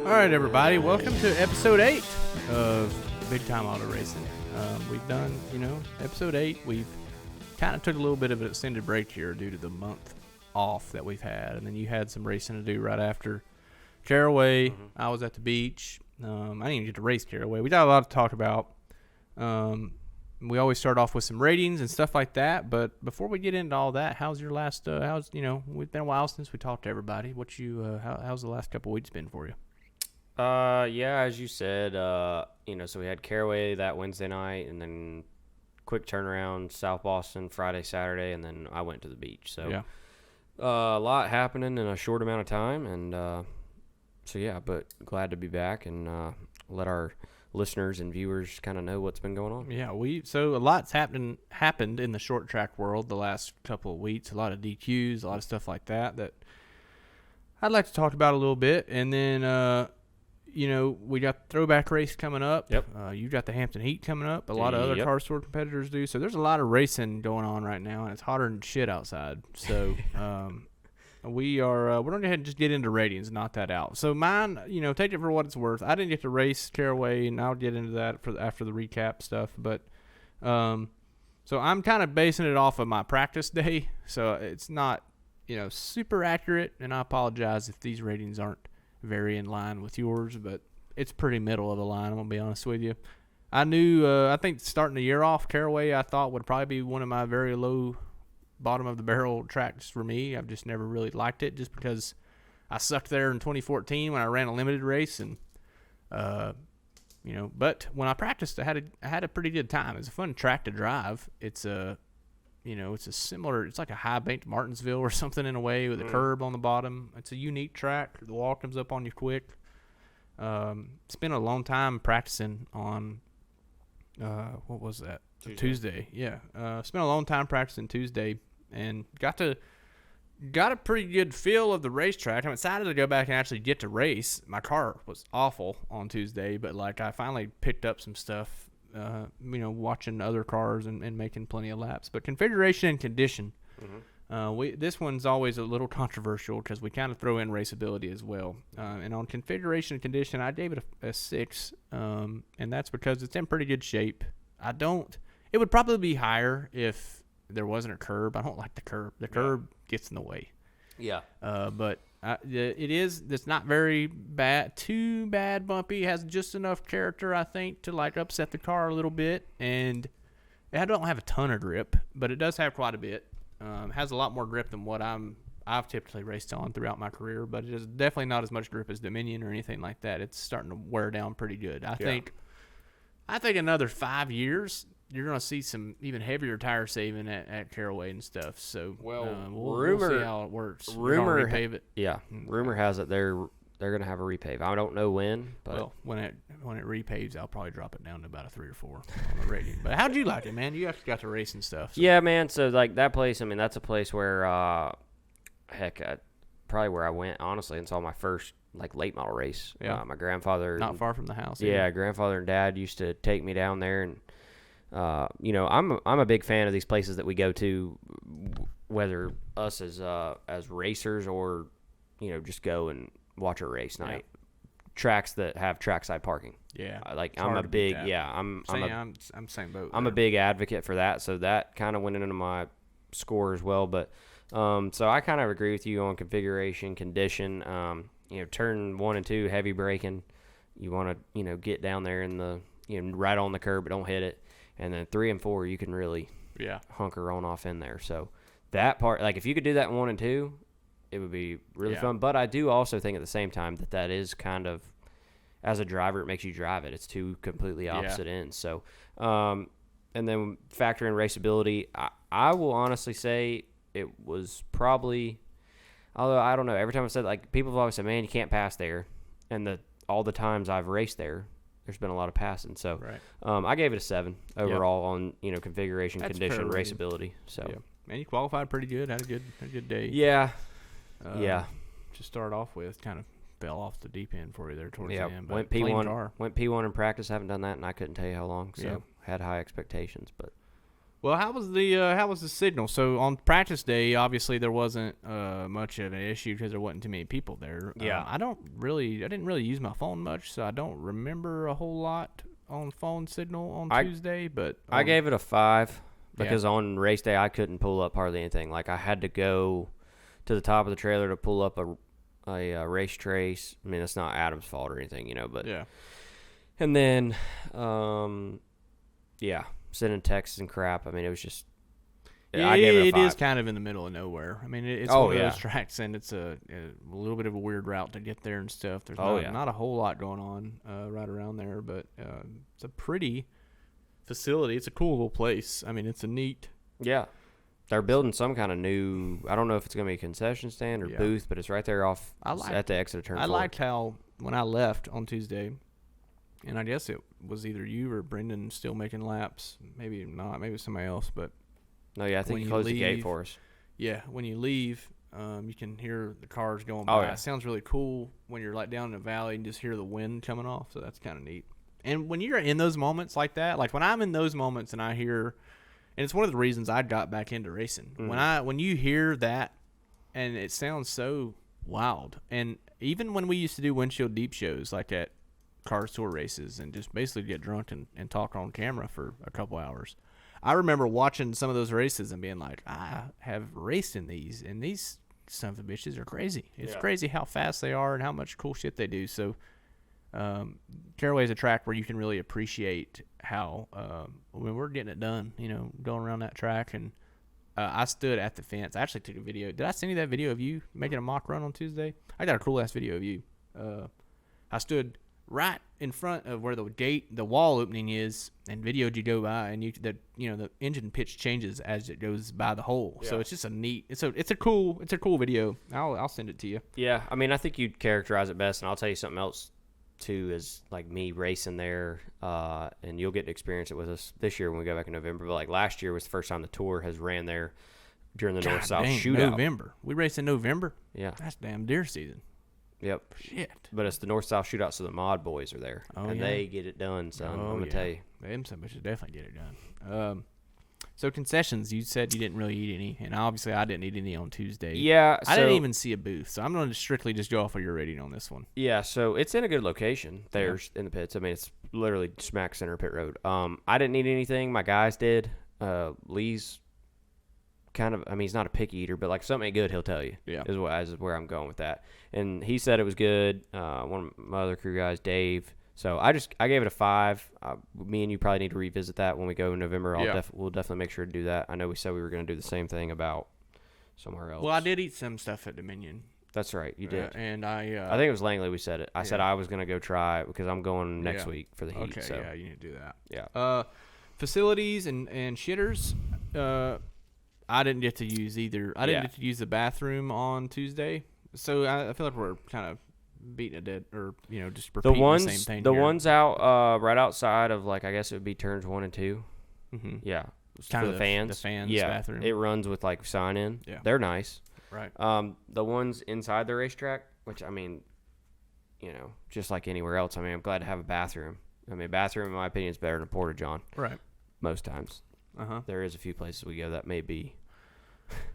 All right, everybody, welcome to episode 8 of Big Time Auto Racing. We've done, episode 8. We've kind of took a little bit of an extended break here due to the month off that we've had, and then you had some racing to do right after Caraway. I was at the beach. I didn't even get to race Caraway. We got a lot to talk about. We always start off with some ratings and stuff like that, but before we get into all that, how's your last, we've been a while since we talked to everybody. How's the last couple of weeks been for you? Yeah, as you said, so we had Caraway that Wednesday night, and then quick turnaround, South Boston, Friday, Saturday, and then I went to the beach. So, yeah. A lot happening in a short amount of time, and but glad to be back and let our listeners and viewers kind of know what's been going on. Yeah, so a lot's happened in the short track world the last couple of weeks. A lot of DQs, a lot of stuff like that I'd like to talk about a little bit. And then, we got the throwback race coming up. Yep. You got the Hampton Heat coming up. A lot of other car store competitors do. So there's a lot of racing going on right now, and it's hotter than shit outside. So we're going to go ahead and just get into ratings, knock that out. So mine, take it for what it's worth. I didn't get to race Caraway, and I'll get into that after the recap stuff. But so I'm kind of basing it off of my practice day. So it's not, super accurate, and I apologize if these ratings aren't very in line with yours, but it's pretty middle of the line, I'm going to be honest with you. I knew, I think starting the year off, Caraway I thought would probably be one of my very low bottom of the barrel tracks for me. I've just never really liked it just because I sucked there in 2014 when I ran a limited race, and but when I practiced, I had a pretty good time. It's a fun track to drive. It's it's like a high banked Martinsville or something in a way with a curb on the bottom. It's a unique track. The wall comes up on you quick. Spent a long time practicing on what was that? Tuesday. Yeah. Spent a long time practicing Tuesday and got a pretty good feel of the racetrack. I'm excited to go back and actually get to race. My car was awful on Tuesday, but I finally picked up some stuff, watching other cars and making plenty of laps. But configuration and condition, this one's always a little controversial because we kind of throw in raceability as well. And on configuration and condition, I gave it a 6, and that's because it's in pretty good shape. It would probably be higher if there wasn't a curb. I don't like the curb. The curb gets in the way. Yeah. But it's not very bad, too bad bumpy. It has just enough character, I think, to upset the car a little bit. And I don't have a ton of grip, but it does have quite a bit. It has a lot more grip than what I've typically raced on throughout my career, but it is definitely not as much grip as Dominion or anything like that. It's starting to wear down pretty good. I think another 5 years, you're going to see some even heavier tire saving at Caraway and stuff. So we'll see how it works. Rumor repave it. Yeah, rumor has it they're going to have a repave. I don't know when, but when it repaves, I'll probably drop it down to about a 3 or 4 on the rating. But how'd you like it, man? You actually got to race and stuff. So. Yeah, man. So that place, I mean, that's a place where probably where I went honestly and saw my first late model race. Yeah, my grandfather, not far from the house. Yeah, grandfather and dad used to take me down there, and I'm a big fan of these places that we go to, whether us as racers or just go and watch a race night. Tracks that have trackside parking. Yeah, I'm a big I'm same boat. I'm a big advocate for that, so that kind of went into my score as well. But so I kind of agree with you on configuration, condition. Turn 1 and 2, heavy braking. You want to get down there in the right on the curb, but don't hit it. And then 3 and 4, you can really hunker on off in there. So that part, if you could do that in 1 and 2, it would be really fun. But I do also think at the same time that is kind of, as a driver, it makes you drive it. It's two completely opposite ends. So, and then factor in raceability, I will honestly say it was probably, although I don't know, every time I said, people have always said, man, you can't pass there. And all the times I've raced there's been a lot of passing. So I gave it a 7 overall on, configuration, condition, raceability. So, man, you qualified pretty good. Had a good day. Yeah. To start off with, kind of fell off the deep end for you there towards the end. But went P1 in practice. Haven't done that, and I couldn't tell you how long. So had high expectations, but Well, how was the signal? So on practice day, obviously there wasn't much of an issue because there wasn't too many people there. Yeah. I didn't really use my phone much, so I don't remember a whole lot on phone signal on Tuesday. But I gave it a 5 because on race day I couldn't pull up hardly anything. Like I had to go to the top of the trailer to pull up a race trace. I mean, it's not Adam's fault or anything, but yeah. And then, sending texts and crap. I mean, it was just. I gave it a 5. It is kind of in the middle of nowhere. I mean, it's one of those tracks, and it's a little bit of a weird route to get there and stuff. There's not a whole lot going on right around there, but it's a pretty facility. It's a cool little place. I mean, it's a neat. Yeah. They're building some kind of new, I don't know if it's going to be a concession stand or booth, but it's right there at the exit of turn 4. I liked how, when I left on Tuesday, and I guess it was either you or Brendan still making laps. Maybe not. Maybe it was somebody else. But no, yeah, I think he closed the gate for us. Yeah, when you leave, you can hear the cars going by. Yeah. It sounds really cool when you're like down in the valley and just hear the wind coming off. So that's kind of neat. And when you're in those moments like that, like when I'm in those moments and I hear, and it's one of the reasons I got back into racing. Mm. When you hear that, and it sounds so wild. And even when we used to do windshield deep shows like at Cars Tour races and just basically get drunk and talk on camera for a couple hours. I remember watching some of those races and being like, I have raced in these, and these son of a bitches are crazy. It's crazy how fast they are and how much cool shit they do. So Caraway is a track where you can really appreciate how when we're getting it done, going around that track. And I stood at the fence. I actually took a video. Did I send you that video of you making a mock run on Tuesday? I got a cool ass video of you. I stood right in front of where the wall opening is, and videoed you go by, and the engine pitch changes as it goes by the hole. Yeah. So it's just it's a cool video. I'll send it to you. Yeah, I mean, I think you'd characterize it best, and I'll tell you something else too, is like me racing there, and you'll get to experience it with us this year when we go back in November. But like last year was the first time the tour has ran there during the North-South shootout. November. We race in November? Yeah. That's damn deer season. Yep. Shit. But it's the North-South shootout, so the mod boys are there. And they get it done, son. I'm going to tell you. Them some bitches definitely get it done. So concessions, you said you didn't really eat any, and obviously I didn't eat any on Tuesday. Yeah. I didn't even see a booth, so I'm going to strictly just go off of your rating on this one. Yeah, so it's in a good location there in the pits. I mean, it's literally smack center pit road. I didn't eat anything. My guys did. Lee's kind of, I mean, he's not a picky eater, but like something ain't good, he'll tell you. Yeah. Is where I'm going with that. And he said it was good. One of my other crew guys, Dave. So I gave it a 5. Me and you probably need to revisit that when we go in November. We'll definitely make sure to do that. I know we said we were going to do the same thing about somewhere else. Well, I did eat some stuff at Dominion. That's right, you did. And I think it was Langley we said it. I said I was going to go try it because I'm going next week for the heat. Okay, so. yeah, you need to do that. Yeah. Facilities and shitters, I didn't get to use either. I didn't get to use the bathroom on Tuesday. So I feel like we're kind of beating a dead, or just repeating the same thing. The ones out right outside of, like, I guess it would be turns 1 and 2. Mm-hmm. Yeah, kind for of the fans. The fans bathroom. It runs with like sign in. Yeah, they're nice. Right. The ones inside the racetrack, which I mean, just like anywhere else. I mean, I'm glad to have a bathroom. I mean, bathroom in my opinion is better than a porta john. Right. Most times. There is a few places we go that may be.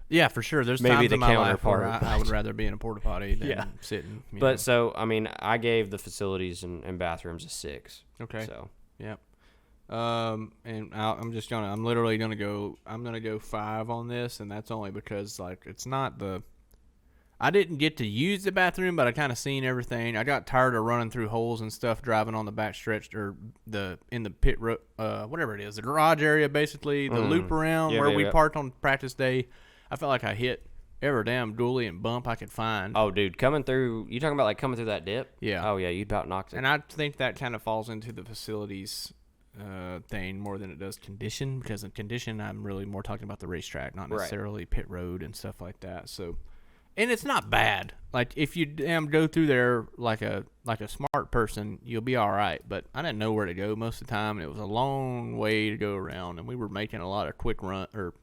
Yeah, for sure. There's maybe times the in my life counterpart. where I would rather be in a porta potty than sitting. But so I mean, I gave the facilities and bathrooms a 6. Okay. So. Yep. And I'm literally gonna go 5 on this, and that's only because like it's not I didn't get to use the bathroom, but I kind of seen everything. I got tired of running through holes and stuff, driving on the back stretch or in the pit road, whatever it is, the garage area, basically the loop around where we parked on practice day. I felt like I hit every damn dually and bump I could find. Oh, dude, coming through, you talking about like coming through that dip? Yeah. Oh, yeah, you about knocked it. And I think that kind of falls into the facilities thing more than it does condition, because in condition I'm really more talking about the racetrack, not necessarily pit road and stuff like that. So. And it's not bad. Like, if you go through there like a smart person, you'll be all right. But I didn't know where to go most of the time, and it was a long way to go around. And we were making a lot of quick run, or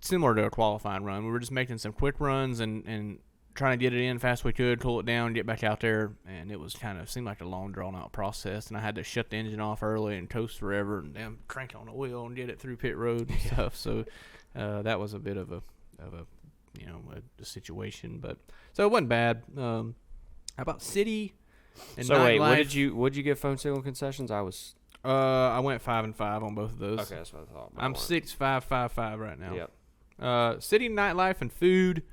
similar to a qualifying run. We were just making some quick runs and trying to get it in fast we could, cool it down, get back out there, and it was seemed like a long, drawn-out process, and I had to shut the engine off early and coast forever and then crank on the wheel and get it through pit road and stuff. So that was a bit of a situation, but so it wasn't bad. How about city and So wait, nightlife? what'd you get phone signal concessions? I went 5 and 5 on both of those. okay, that's what I thought. I'm 6, 5, 5, 5 right now. Yep. City, nightlife, and food.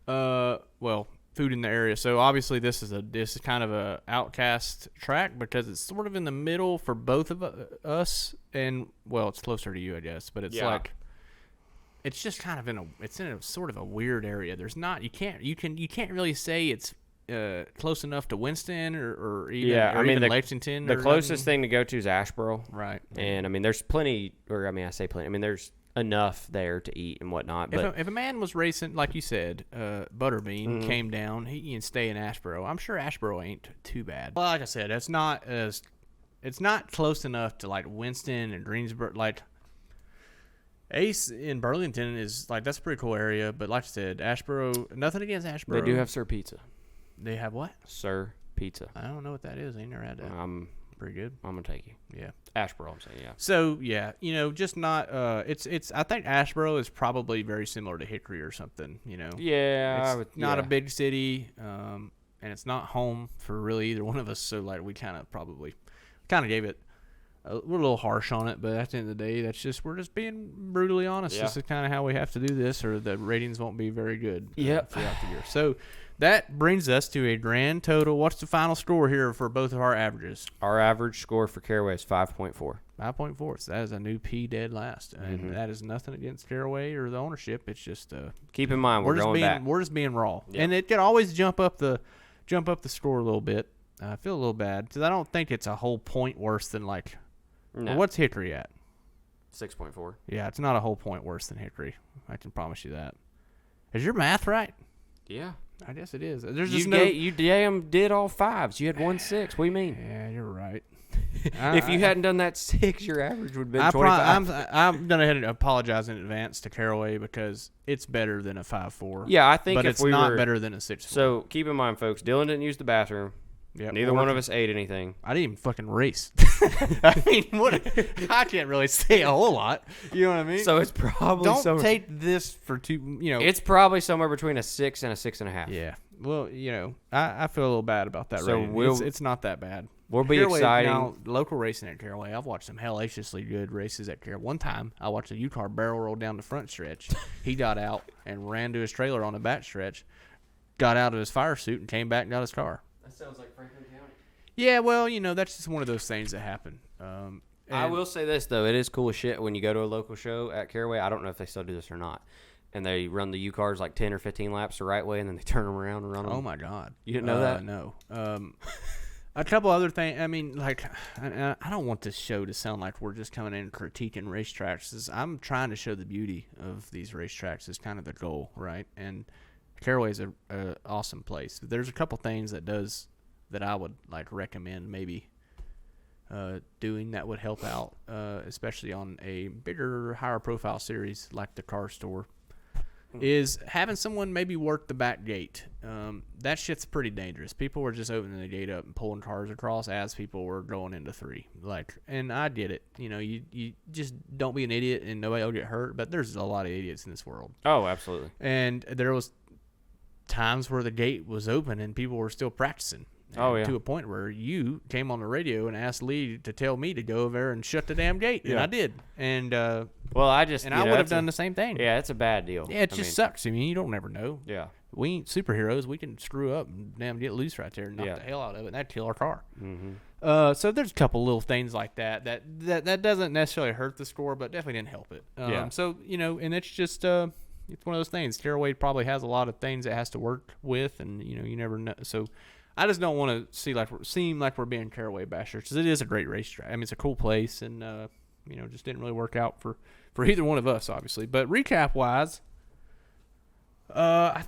Well, food in the area. So obviously this is kind of a outcast track because it's sort of in the middle for both of us, and well, it's closer to you, I guess. But it's like, it's just kind of in a sort of a weird area. There's not you can't really say it's close enough to Winston or even Lexington. The closest thing to go to is Asheboro, right? And I mean, there's plenty, or I mean, I say plenty. I mean, there's enough there to eat and whatnot. But if a man was racing, like you said, Butterbean came down, he can stay in Asheboro. I'm sure Asheboro ain't too bad. Well, like I said, it's not close enough to like Winston and Greensboro. Like Ace in Burlington is like, that's a pretty cool area, but like I said, Asheboro. Nothing against Asheboro. they do have Sir Pizza. They have what? Sir Pizza. I don't know what that is. I ain't never had that. Pretty good. I'm gonna take you. Yeah. Asheboro, I'm saying, yeah. So yeah, just not. It's. I think Asheboro is probably very similar to Hickory or something. Yeah. It's not a big city, and it's not home for really either one of us. So like, we kind of gave it. We're a little harsh on it, but at the end of the day, we're just being brutally honest. Yeah. This is kind of how we have to do this, or the ratings won't be very good. Yep. Throughout the year. So that brings us to a grand total. What's the final score here for both of our averages? Our average score for Caraway is 5.4. 5.4. So that is a new P dead last, and that is nothing against Caraway or the ownership. It's just keep in mind we're going back. We're just being raw, Yep. and it could always jump up the score a little bit. I feel a little bad because I don't think it's a whole point worse than like. No. Well, what's Hickory at? 6.4. Yeah, it's not a whole point worse than Hickory. I can promise you that. Is your math right? Yeah. I guess it is. There's You did all fives. You had 1.6. What do you mean? Yeah, you're right. If you hadn't done that 6, your average would have been 25. I'm going to ahead and apologize in advance to Caraway because it's better than a 5.4. Yeah, I think but if it's we not were, better than a 6.4. So keep in mind, folks, Dylon didn't use the bathroom. Yep, Neither one of us ate anything. I didn't even fucking race. I mean, I can't really say a whole lot. You know what I mean? So it's probably don't take this for too. It's probably somewhere between a 6 and a 6.5. Yeah. Well, I feel a little bad about that. So rating. It's not that bad. We'll be Caraway, exciting. Local racing at Caraway. I've watched some hellaciously good races at Caraway. One time, I watched a U-car barrel roll down the front stretch. He got out and ran to his trailer on the back stretch, got out of his fire suit, and came back and got his car. That sounds like Franklin County. Yeah, well, that's just one of those things that happen. I will say this, though. It is cool as shit when you go to a local show at Caraway. I don't know if they still do this or not. And they run the U-cars like 10 or 15 laps the right way, and then they turn them around and run them. Oh, my God. You didn't know that? No. A couple other things. I mean, like, I don't want this show to sound like we're just coming in and critiquing racetracks. I'm trying to show the beauty of these racetracks is kind of the goal, right? And Caraway's a awesome place. There's a couple things that I would like recommend maybe doing that would help out, especially on a bigger, higher profile series like the car store, is having someone maybe work the back gate. That shit's pretty dangerous. People were just opening the gate up and pulling cars across as people were going into 3. And I get it. You just don't be an idiot and nobody will get hurt. But there's a lot of idiots in this world. Oh, absolutely. And there was times where the gate was open and people were still practicing. Oh, yeah. To a point where you came on the radio and asked Lee to tell me to go over there and shut the damn gate, and I did. And well, I would have done the same thing. Yeah, it's a bad deal. Yeah, it just sucks. I mean, you don't ever know. Yeah. We ain't superheroes. We can screw up and damn get loose right there and knock the hell out of it, and that'd kill our car. Mm-hmm. So there's a couple little things like that doesn't necessarily hurt the score, but definitely didn't help it. So and it's just it's one of those things. Caraway probably has a lot of things it has to work with, and you never know. So I just don't want to seem like we're being Caraway bashers, because it is a great racetrack. I mean, it's a cool place, and just didn't really work out for either one of us, obviously. But recap wise, I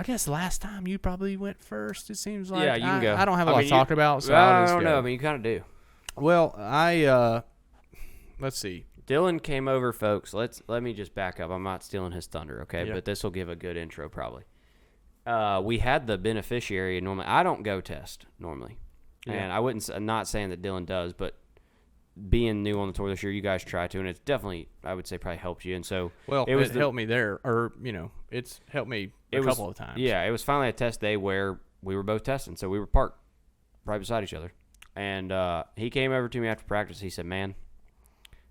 guess last time you probably went first. It seems like. Yeah, you can go. I don't have a lot to talk about, so I I'll just don't go. know. I mean, you kind of do. Well, let's see. Dylon came over, folks. Let me just back up. I'm not stealing his thunder, okay? Yeah. But this will give a good intro, probably. We had the beneficiary normally. I don't go test normally, Yeah. and I'm not saying that Dylon does, but being new on the tour this year, you guys try to, and it's definitely, I would say, probably helped you. And so Well, it helped me there, or it's helped me a couple of times. Yeah, it was finally a test day where we were both testing, so we were parked right beside each other, and he came over to me after practice. He said, "Man,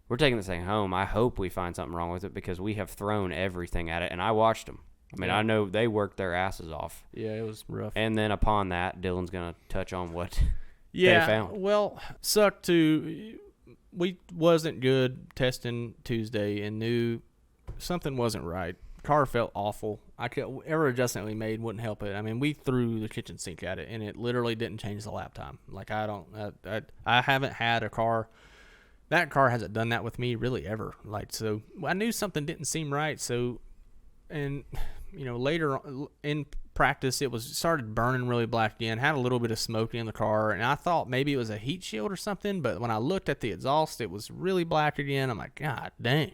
we're taking this thing home. I hope we find something wrong with it because we have thrown everything at it." And I watched them. I mean, Yeah. I know they worked their asses off. Yeah, it was rough. And then upon that, Dylon's gonna touch on what Yeah, they found. well, sucked to. We wasn't good testing Tuesday and knew something wasn't right. Car felt awful. Every adjustment we made wouldn't help it. I mean, we threw the kitchen sink at it, and it literally didn't change the lap time. Like I haven't had a car. That car hasn't done that with me really ever. Like, so I knew something didn't seem right. So, and later in practice, it started burning really black again. Had a little bit of smoke in the car, and I thought maybe it was a heat shield or something. But when I looked at the exhaust, it was really black again. I'm like, God dang.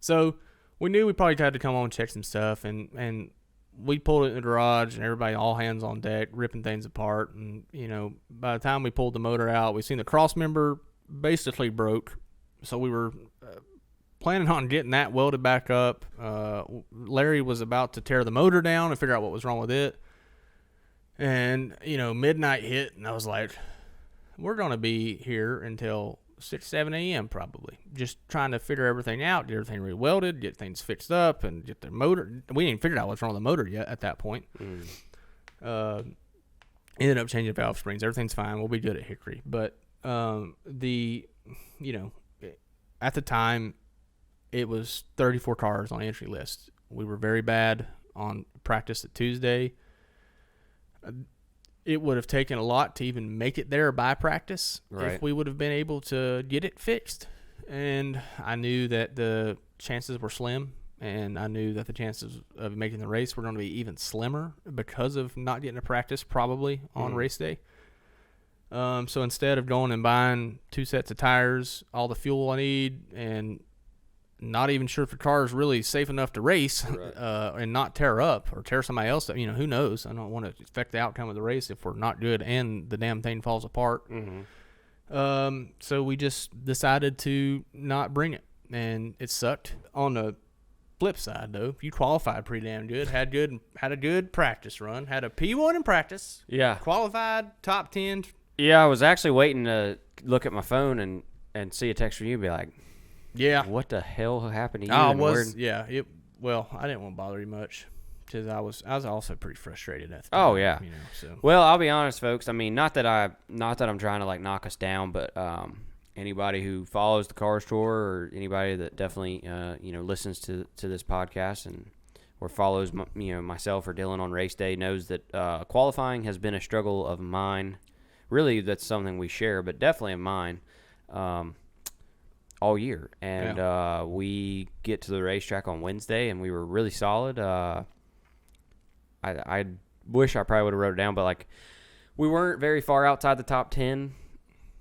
So we knew we probably had to come on and check some stuff, and we pulled it in the garage, and everybody all hands on deck, ripping things apart. And by the time we pulled the motor out, we seen the cross member basically broke. So we were planning on getting that welded back up. Larry was about to tear the motor down and figure out what was wrong with it. And, midnight hit, and I was like, we're going to be here until 6, 7 a.m. probably, just trying to figure everything out, get everything re-welded, get things fixed up, and get the motor. We didn't even figure out what's wrong with the motor yet at that point. Ended up changing valve springs. Everything's fine. We'll be good at Hickory. But at the time, it was 34 cars on the entry list. We were very bad on practice at Tuesday. It would have taken a lot to even make it there by practice if we would have been able to get it fixed. And I knew that the chances were slim, and I knew that the chances of making the race were going to be even slimmer because of not getting to practice probably on race day. So instead of going and buying 2 sets of tires, all the fuel I need, and not even sure if the car is really safe enough to race, and not tear up or tear somebody else up. Who knows? I don't want to affect the outcome of the race if we're not good and the damn thing falls apart. So we just decided to not bring it, and it sucked. On the flip side, though, you qualified pretty damn good. Had a good practice run. Had a P1 in practice. Yeah. Qualified, top 10. Yeah, I was actually waiting to look at my phone and see a text from you and be like, yeah, what the hell happened to you? I didn't want to bother you much because I was also pretty frustrated at the time. Oh yeah. So. Well, I'll be honest, folks. I mean, not that I'm trying to like knock us down, but anybody who follows the Cars Tour or anybody that definitely listens to this podcast or follows myself or Dylon on race day knows that qualifying has been a struggle of mine. Really, that's something we share, but definitely of mine. All year, and we get to the racetrack on Wednesday, and we were really solid. I wish I probably would have wrote it down, but like we weren't very far outside the top 10.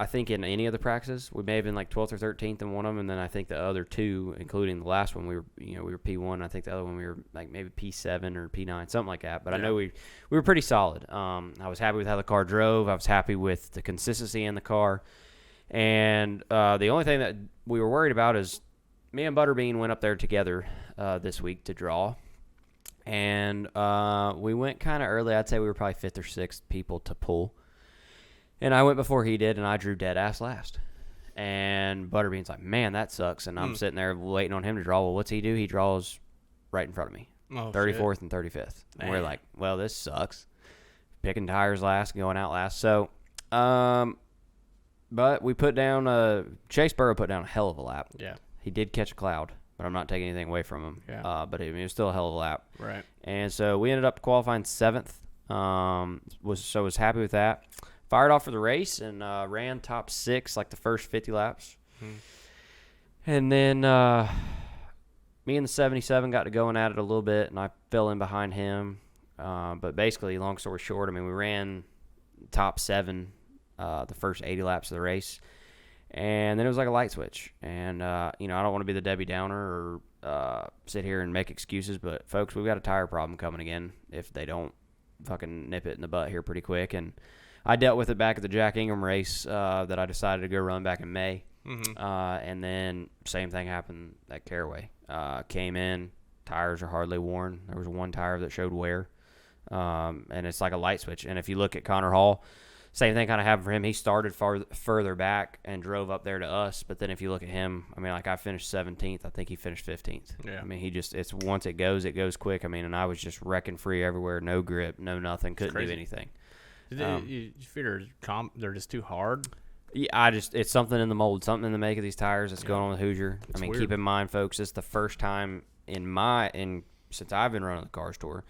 I think in any of the practices, we may have been like 12th or 13th in one of them, and then I think the other two, including the last one, we were P1. I think the other one we were like maybe P7 or P9, something like that. But I know we were pretty solid. I was happy with how the car drove. I was happy with the consistency in the car. And the only thing that we were worried about is me and Butterbean went up there together this week to draw. And we went kind of early. I'd say we were probably 5th or 6th people to pull. And I went before he did, and I drew dead ass last. And Butterbean's like, man, that sucks. And I'm sitting there waiting on him to draw. Well, what's he do? He draws right in front of me, 34th and 35th. And we're like, well, this sucks. Picking tires last, going out last. So, but we put down Chase Burrow put down a hell of a lap. Yeah. He did catch a cloud, but I'm not taking anything away from him. Yeah. But it was still a hell of a lap. Right. And so we ended up qualifying 7th. Was happy with that. Fired off for the race and ran top 6 like the first 50 laps. And then me and the 77 got to going at it a little bit, and I fell in behind him. But basically, long story short, I mean, we ran top 7 the first 80 laps of the race. And then it was like a light switch. And, I don't want to be the Debbie Downer or sit here and make excuses, but folks, we've got a tire problem coming again if they don't fucking nip it in the butt here pretty quick. And I dealt with it back at the Jack Ingram race that I decided to go run back in May. And then same thing happened at Caraway. Came in, tires are hardly worn. There was one tire that showed wear, and it's like a light switch. And if you look at Connor Hall, same thing kind of happened for him. He started further back and drove up there to us. But then if you look at him, I mean, like I finished 17th. I think he finished 15th. Yeah. I mean, it's once it goes quick. I mean, and I was just wrecking free everywhere. No grip, no nothing. Couldn't do anything. You figure they're just too hard? Yeah, it's something in the mold, something in the make of these tires that's going on with Hoosier. It's I mean, weird. keep in mind, folks, it's the first time since I've been running the Cars Tour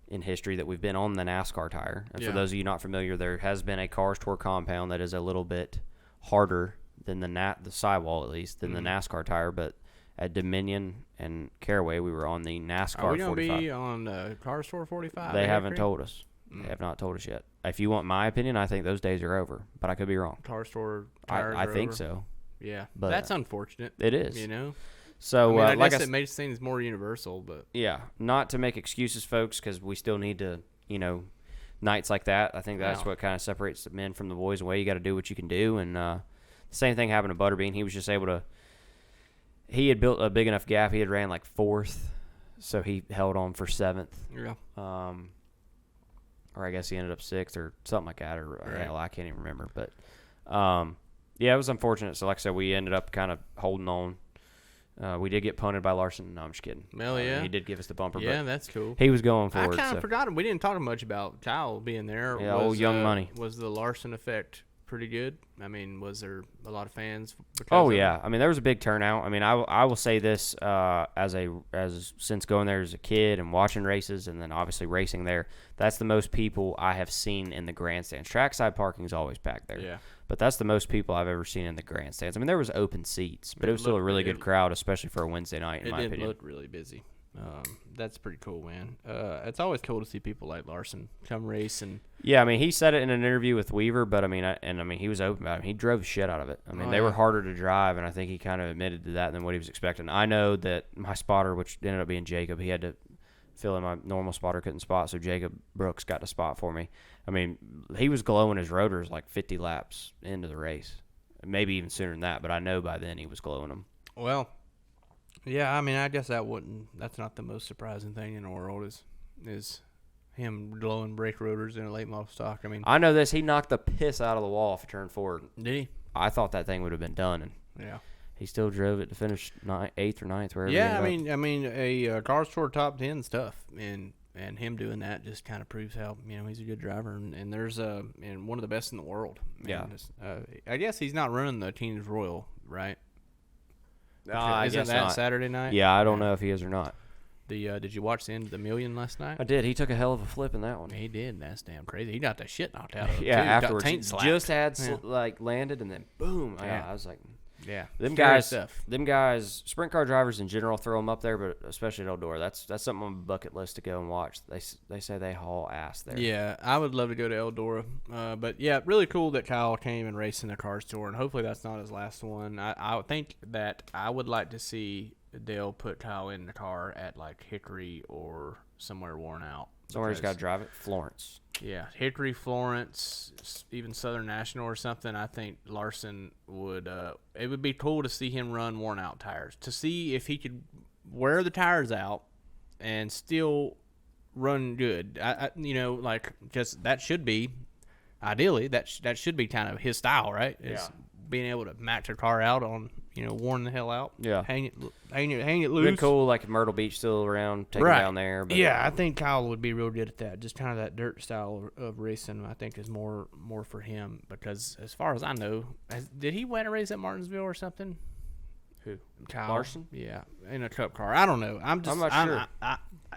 in history that we've been on the NASCAR tire. And for those of you not familiar, there has been a Cars Tour compound that is a little bit harder than the sidewall, at least, than the NASCAR tire. But at Dominion and Caraway, we were on the NASCAR 45. Are we going to be on Cars Tour 45? They haven't told us. They have not told us yet. If you want my opinion, I think those days are over, but I could be wrong. Cars Tour tires I are think over? so. Yeah, But that's unfortunate. It is. You know? So, I like guess it makes things more universal, but... Yeah, not to make excuses, folks, because we still need to, nights like that. I think that's what kind of separates the men from the boys away. You got to do what you can do, and the same thing happened to Butterbean. He was just able to... He had built a big enough gap. He had ran like 4th, so he held on for 7th. Yeah. Or I guess he ended up 6th or something like that. Or Right. hell, I can't even remember. But, yeah, it was unfortunate. So, like I said, we ended up kind of holding on. We did get punted by Larson. No, I'm just kidding. Hell yeah. He did give us the bumper. Yeah, but that's cool. he was going I for it. kind of So. forgot him. We didn't talk much about Kyle being there. Yeah, old Young Money. Was the Larson effect pretty good? I mean, was there a lot of fans? Oh yeah, I mean there was a big turnout. I mean I will say this since going there as a kid and watching races and then obviously racing there, that's the most people I have seen in the grandstands. Trackside parking is always packed there. Yeah. But that's the most people I've ever seen in the grandstands. I mean there was open seats, but it was still a really good crowd, especially for a Wednesday night in my opinion. It looked really busy. That's pretty cool, man. It's always cool to see people like Larson come race and. Yeah, I mean he said it in an interview with Weaver, but I mean he was open about it. He drove the shit out of it. I mean they were harder to drive, and I think he kind of admitted to that than what he was expecting. I know that my spotter, which ended up being Jacob, he had to fill in. My normal spotter couldn't spot, so Jacob Brooks got to spot for me. I mean he was glowing his rotors like 50 laps into the race, maybe even sooner than that. But I know by then he was glowing them. Well. Yeah, I mean, I guess that's not the most surprising thing in the world is him glowing brake rotors in a late model stock. I mean, I know this. He knocked the piss out of the wall off turn 4. Did he? I thought that thing would have been done, and yeah, he still drove it to finish 8th or 9th, wherever. Yeah, I mean, a Cars Tour top 10 stuff, and him doing that just kind of proves how he's a good driver, and there's and one of the best in the world. Yeah, I guess he's not running the Teenage Royal, right? I Isn't guess that not. Saturday night? Yeah, I don't know if he is or not. Did you watch the end of the Million last night? I did. He took a hell of a flip in that one. He did. That's damn crazy. He got that shit knocked out of him. Yeah, too. afterwards. Got He taint slapped. just had landed and then boom. Yeah. I was like, yeah. them Scary guys, stuff. sprint car drivers in general throw them up there, but especially at Eldora. That's something on my bucket list to go and watch. They say they haul ass there. Yeah, I would love to go to Eldora. But yeah, really cool that Kyle came and raced in the Cars Tour, and hopefully that's not his last one. I think that I would like to see Dale put Kyle in the car at like Hickory or somewhere worn out. Somewhere he's got to drive it. Florence. Yeah, Hickory, Florence, even Southern National or something. I think Larson would. It would be cool to see him run worn out tires, to see if he could wear the tires out and still run good. Just that should be ideally that should be kind of his style, right? Is being able to max a car out on worn the hell out. Yeah, hang it loose. Been cool, like Myrtle Beach still around, take him down there. But yeah, I think Kyle would be real good at that. Just kind of that dirt style of racing, I think, is more for him. Because as far as I know, did he win a race at Martinsville or something? Who? Kyle Larson? Yeah, in a cup car. I don't know. I'm not sure.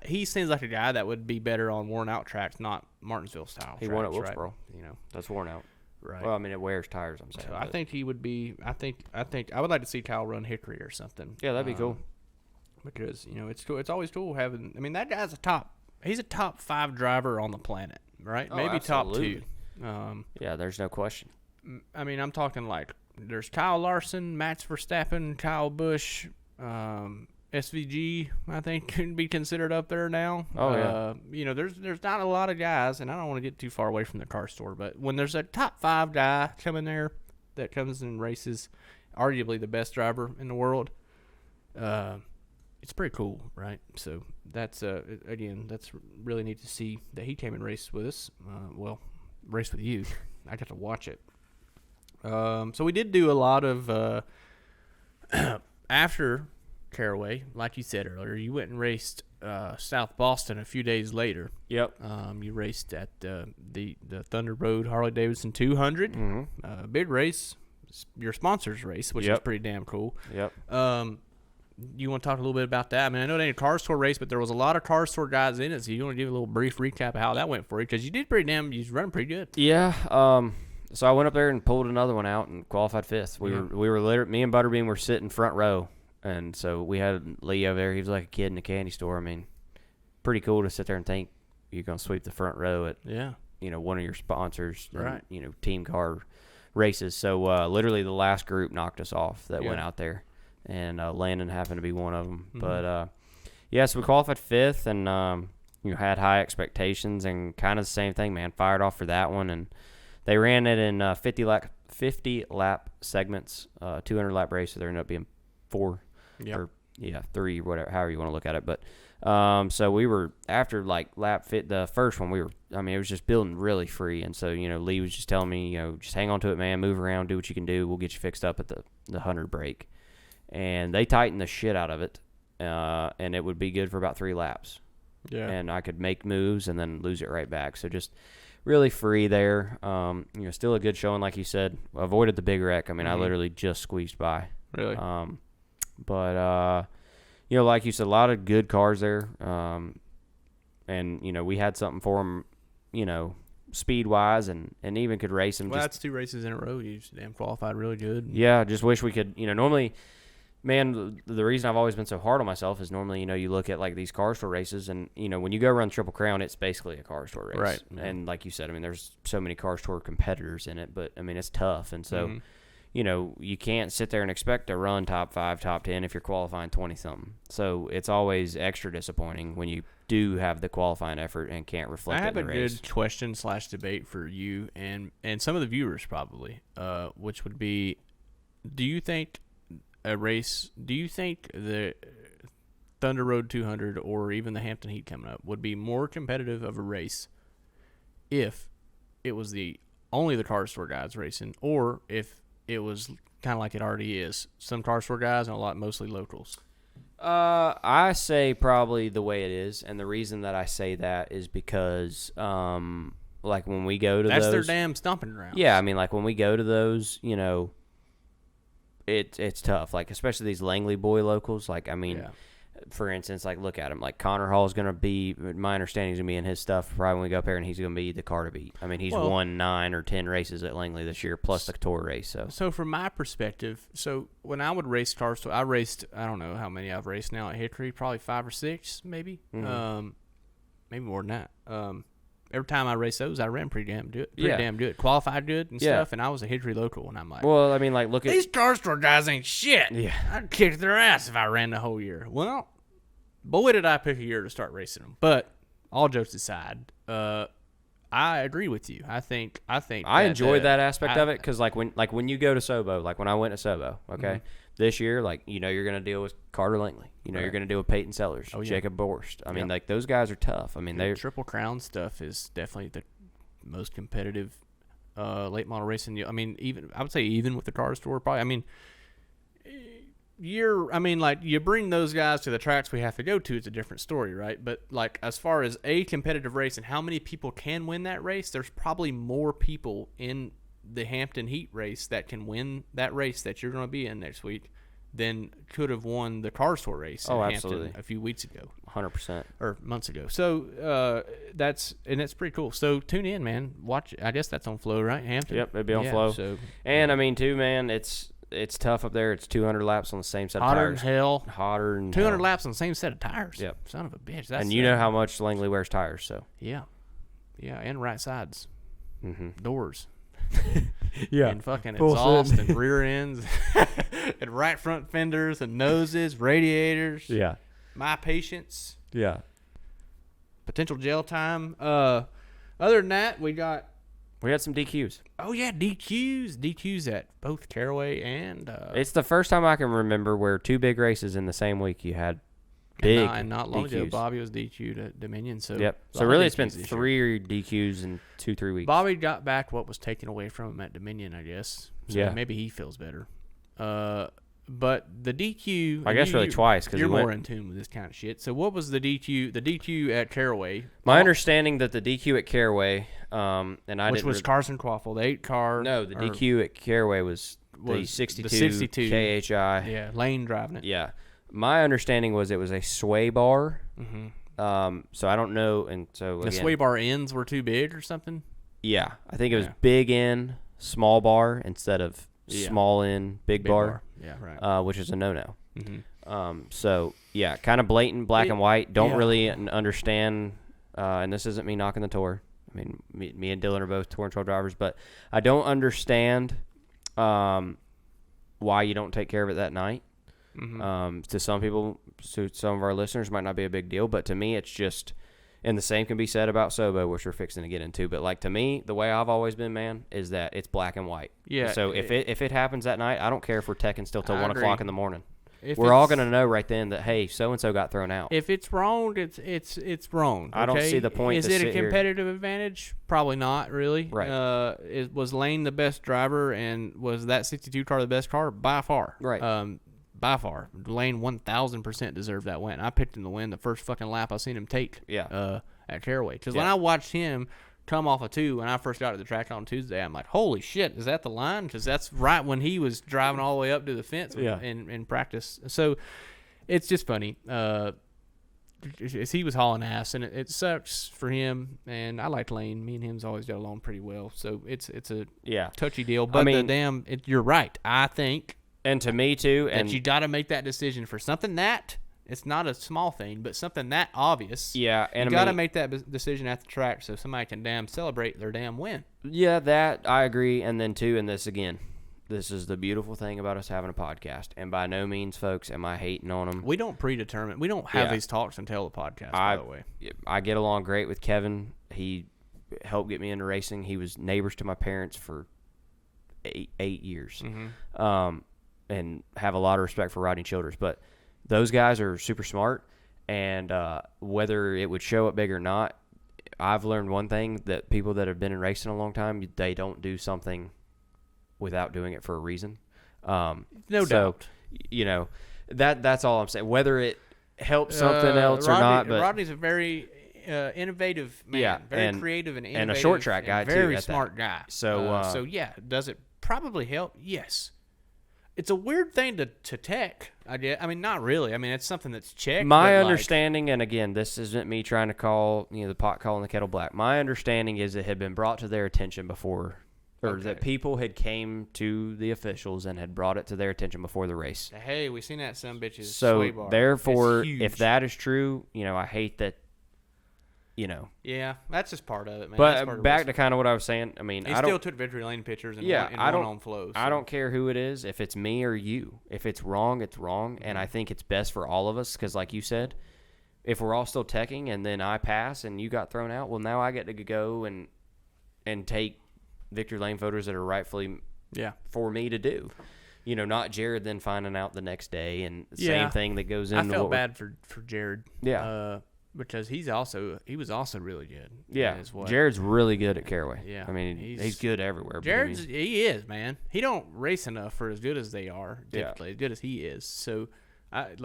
He seems like a guy that would be better on worn out tracks, not Martinsville style. He tracks, won at Wilkesboro. Right? That's worn out. Right. Well, I mean, it wears tires. I'm saying. So I think he would be. I think I would like to see Kyle run Hickory or something. Yeah, that'd be cool. Because it's cool. It's always cool having. I mean, that guy's He's a top 5 driver on the planet, right? Oh, Maybe absolutely. top 2. Yeah, there's no question. I mean, I'm talking like there's Kyle Larson, Max Verstappen, Kyle Busch, SVG, I think, can be considered up there now. Oh, yeah. You know, there's not a lot of guys, and I don't want to get too far away from the car store, but when there's a top 5 guy coming there that comes and races, arguably the best driver in the world, it's pretty cool, right? So that's again, that's really neat to see that he came and raced with us. Raced with you. I got to watch it. So we did do a lot of after Caraway, like you said earlier. You went and raced South Boston a few days later. Yep. You raced at the Thunder Road Harley Davidson 200. Big race, your sponsor's race, which is pretty damn cool. Yep. You want to talk a little bit about that? I mean, I know it ain't a car store race, but there was a lot of car store guys in it. So you want to give a little brief recap of how that went for you? Because you did you was running pretty good. Yeah. So I went up there and pulled another one out and qualified 5th. We were literally, me and Butterbean were sitting front row, and so we had Lee over there. He was like a kid in a candy store. I mean, pretty cool to sit there and think you're gonna sweep the front row at one of your sponsors, right? And, team car races. So literally the last group knocked us off that went out there. And Landon happened to be one of them. But, so we qualified 5th and, had high expectations and kind of the same thing, man. Fired off for that one. And they ran it in 50-lap segments, 200-lap race. So there ended up being 4 or 3, whatever, however you want to look at it. But so we were, after, lap fit, the first one, it was just building really free. And so, Lee was just telling me, just hang on to it, man. Move around, do what you can do. We'll get you fixed up at the 100 break. And they tightened the shit out of it, and it would be good for about 3 laps. Yeah. And I could make moves and then lose it right back. So just really free there. Still a good showing, like you said. Avoided the big wreck. I mean, I literally just squeezed by. Really? But like you said, a lot of good cars there. And we had something for them, speed-wise, and even could race them. Well, that's 2 races in a row. You just damn qualified really good. Yeah, just wish we could, normally – man, the reason I've always been so hard on myself is normally, you look at, these car store races, and, when you go run Triple Crown, it's basically a car store race. Right. And like you said, I mean, there's so many car store competitors in it, but, I mean, it's tough. And so, you can't sit there and expect to run top 5, top 10 if you're qualifying 20-something. So it's always extra disappointing when you do have the qualifying effort and can't reflect it in the race. I have a good question/debate for you and some of the viewers probably, which would be, do you think the Thunder Road 200 or even the Hampton Heat coming up would be more competitive of a race if it was only the car store guys racing, or if it was kind of like it already is, some car store guys and mostly locals? I say probably the way it is, and the reason that I say that is because when we go to that's those, their damn stomping grounds. Yeah, I mean, when we go to those, it's tough, especially these Langley boy locals. For instance, look at him. Connor Hall is going to be, my understanding is going to be in his stuff probably when we go up there, and he's going to be the car to beat. I mean, he's won 9 or 10 races at Langley this year, plus the tour race. So from my perspective, when I would race cars, I raced, I don't know how many I've raced now at Hickory, probably 5 or 6, maybe. Maybe more than that. Every time I raced those, I ran pretty damn good. Qualified good and stuff, and I was a Hickory local, and I'm like, well, I mean, look at these car store guys ain't shit. Yeah. I'd kick their ass if I ran the whole year. Well, boy, did I pick a year to start racing them. But all jokes aside, I agree with you. I think I enjoyed that aspect of it, because when you go to Sobo, when I went to Sobo, okay, this year, you're going to deal with Carter Langley. You're going to deal with Peyton Sellers, Jacob Borst. I mean, those guys are tough. I mean, the Triple Crown stuff is definitely the most competitive late model racing. I mean, I would say even with the car store, probably. I mean, you bring those guys to the tracks we have to go to, it's a different story, right? But as far as a competitive race and how many people can win that race, there's probably more people in the Hampton Heat race that can win that race that you're going to be in next week than could have won the car store race in Hampton a few weeks ago. 100%. Or months ago. So that's pretty cool. So tune in, man. Watch. I guess that's on Flow, right? Hampton? Yep, it'd be on Flow. So, and I mean, too, man, it's tough up there. It's 200 laps on the same set of tires. Hotter than 200 laps on the same set of tires. Yep. Son of a bitch. And you know how much Langley wears tires, so. Yeah. Yeah, and right sides. Mm-hmm. Doors. and fucking Full exhaust send. and rear ends and right front fenders and noses, radiators. Yeah. My patience, Yeah. potential jail time. Other than that, we had some DQs. oh yeah, DQs at both Caraway and It's the first time I can remember where 2 big races in the same week you had big and not long ago DQs. Bobby was DQ'd at Dominion. So Yep. a So lot really of it's been DQs this year. 3 DQs in 2-3 weeks. Bobby got back what was taken away from him at Dominion, I guess. So Yeah. maybe he feels better. But the DQ, I guess really twice because you're more in tune with this kind of shit. So what was the DQ? The DQ at Caraway. My understanding that the DQ at Caraway, which was Carson Quaffle, the 8-car. No, the DQ at Caraway was the 62 KHI. Yeah, Lane driving it. Yeah. My understanding was it was a sway bar. Mm-hmm. So I don't know. And so The again, sway bar ends were too big or something. Yeah. I think it was Yeah. big in, small bar instead of Yeah. small in, big bar. Yeah, right. Which is a no-no. Mm-hmm. So, yeah, kind of blatant black and white. Don't yeah. really understand, and this isn't me knocking the tour. I mean, me and Dylon are both tour and 12 drivers, but I don't understand why you don't take care of it that night. Mm-hmm. To some people, to some of our listeners, might not be a big deal, but to me, it's just, and the same can be said about Sobo, which we're fixing to get into. But like to me, the way I've always been, man, is that it's black and white. Yeah. So if it happens that night, I don't care if we're teching still till 1 o'clock in the morning. If We're all gonna know right then that hey, so and so got thrown out. If it's wrong, it's wrong. I don't okay? see the point Is to it a sit here- competitive advantage? Probably not, really. Right. Was Lane the best driver, and was that 62 car the best car? By far. Right. By far, Lane 1,000% deserved that win. I picked him to win the first fucking lap I seen him take. Yeah. At Caraway, because when Yeah. I watched him come off a 2 when I first got to the track on Tuesday, I'm like, holy shit, is that the line? Because that's right when he was driving all the way up to the fence Yeah. in practice. So it's just funny. He was hauling ass, and it sucks for him. And I like Lane. Me and him's always got along pretty well. So it's a touchy deal. But you're right. I think, and to me too, that you got to make that decision for something that it's not a small thing, but something that obvious. Yeah, and you got to make that decision at the track so somebody can damn celebrate their damn win. Yeah, that I agree. And then too, and this again, this is the beautiful thing about us having a podcast. And by no means, folks, am I hating on them. We don't predetermine. We don't have these talks until the podcast. By the way, I get along great with Kevin. He helped get me into racing. He was neighbors to my parents for eight years. Mm-hmm. And have a lot of respect for riding Childers. But those guys are super smart, and whether it would show up big or not, I've learned one thing, that people that have been in racing a long time, they don't do something without doing it for a reason. No doubt. You know, that's all I'm saying. Whether it helps something else or not, but Rodney's a very innovative man, very creative and innovative, and a short track guy too. Very smart guy. So yeah, does it probably help? Yes. It's a weird thing to tech. I mean, not really. I mean, it's something that's checked. My understanding, and again, this isn't me trying to call the pot calling the kettle black. My understanding is it had been brought to their attention before, or that people had came to the officials and had brought it to their attention before the race. Hey, we seen that some bitches. So therefore, if that is true, I hate that. Yeah, that's just part of it, man. But back to kind of what I was saying. I mean, he still took victory lane pictures and on flows. So. I don't care who it is. If it's me or you, if it's wrong, it's wrong. And I think it's best for all of us because, like you said, if we're all still teching and then I pass and you got thrown out, well, now I get to go and take victory lane photos that are rightfully for me to do. Not Jared then finding out the next day and the same thing that goes into. I felt bad for Jared. Yeah. Because he was also really good. Yeah, Jared's really good at Caraway. Yeah, I mean he's good everywhere. He is, man. He don't race enough for as good as they are. Typically, as good as he is. So,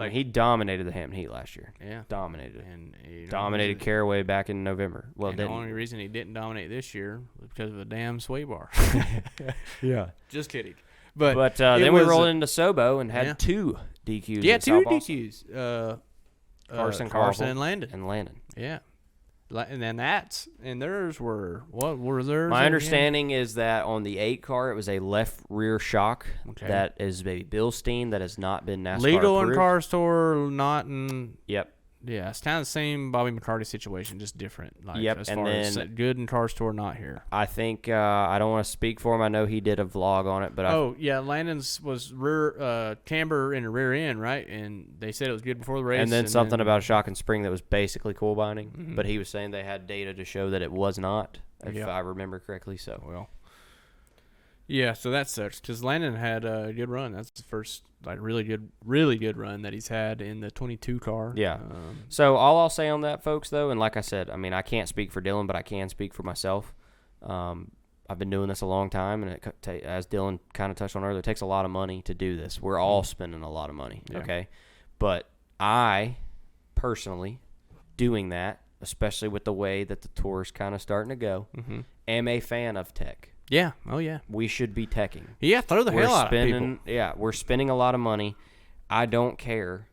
he dominated the Hampton Heat last year. Yeah, dominated and dominated Caraway back in November. Well, the only reason he didn't dominate this year was because of a damn sway bar. Yeah, just kidding. But then we rolled into Sobo and had 2 DQs. Yeah, 2 DQs. Carson and Landon. Yeah. And then theirs were, what were theirs? My understanding is that on the 8 car, it was a left rear shock. Okay. That is a Bilstein that has not been NASCAR legal approved. in car store, not in. Yep. Yeah, it's kind of the same Bobby McCarty situation, just different. Like, Yep, as and far as then- good in Cars Tour, not here. I think I don't want to speak for him. I know he did a vlog on it, but Landon's was rear camber in the rear end, right? And they said it was good before the race. and then something about a shock and spring that was basically cool binding. Mhm. But he was saying they had data to show that it was not, if Yeah. I remember correctly. So Well, yeah, so that sucks because Landon had a good run. That's the first really good run that he's had in the 22 car. Yeah. So all I'll say on that, folks, though, and like I said, I mean, I can't speak for Dylon, but I can speak for myself. I've been doing this a long time, and as Dylon kind of touched on earlier, it takes a lot of money to do this. We're all spending a lot of money, Yeah. okay? But I, personally, doing that, especially with the way that the tour's kind of starting to go, am a fan of tech. Yeah. Oh, yeah. We should be teching. Yeah, throw the hell out of people. Yeah, we're spending a lot of money. I don't care.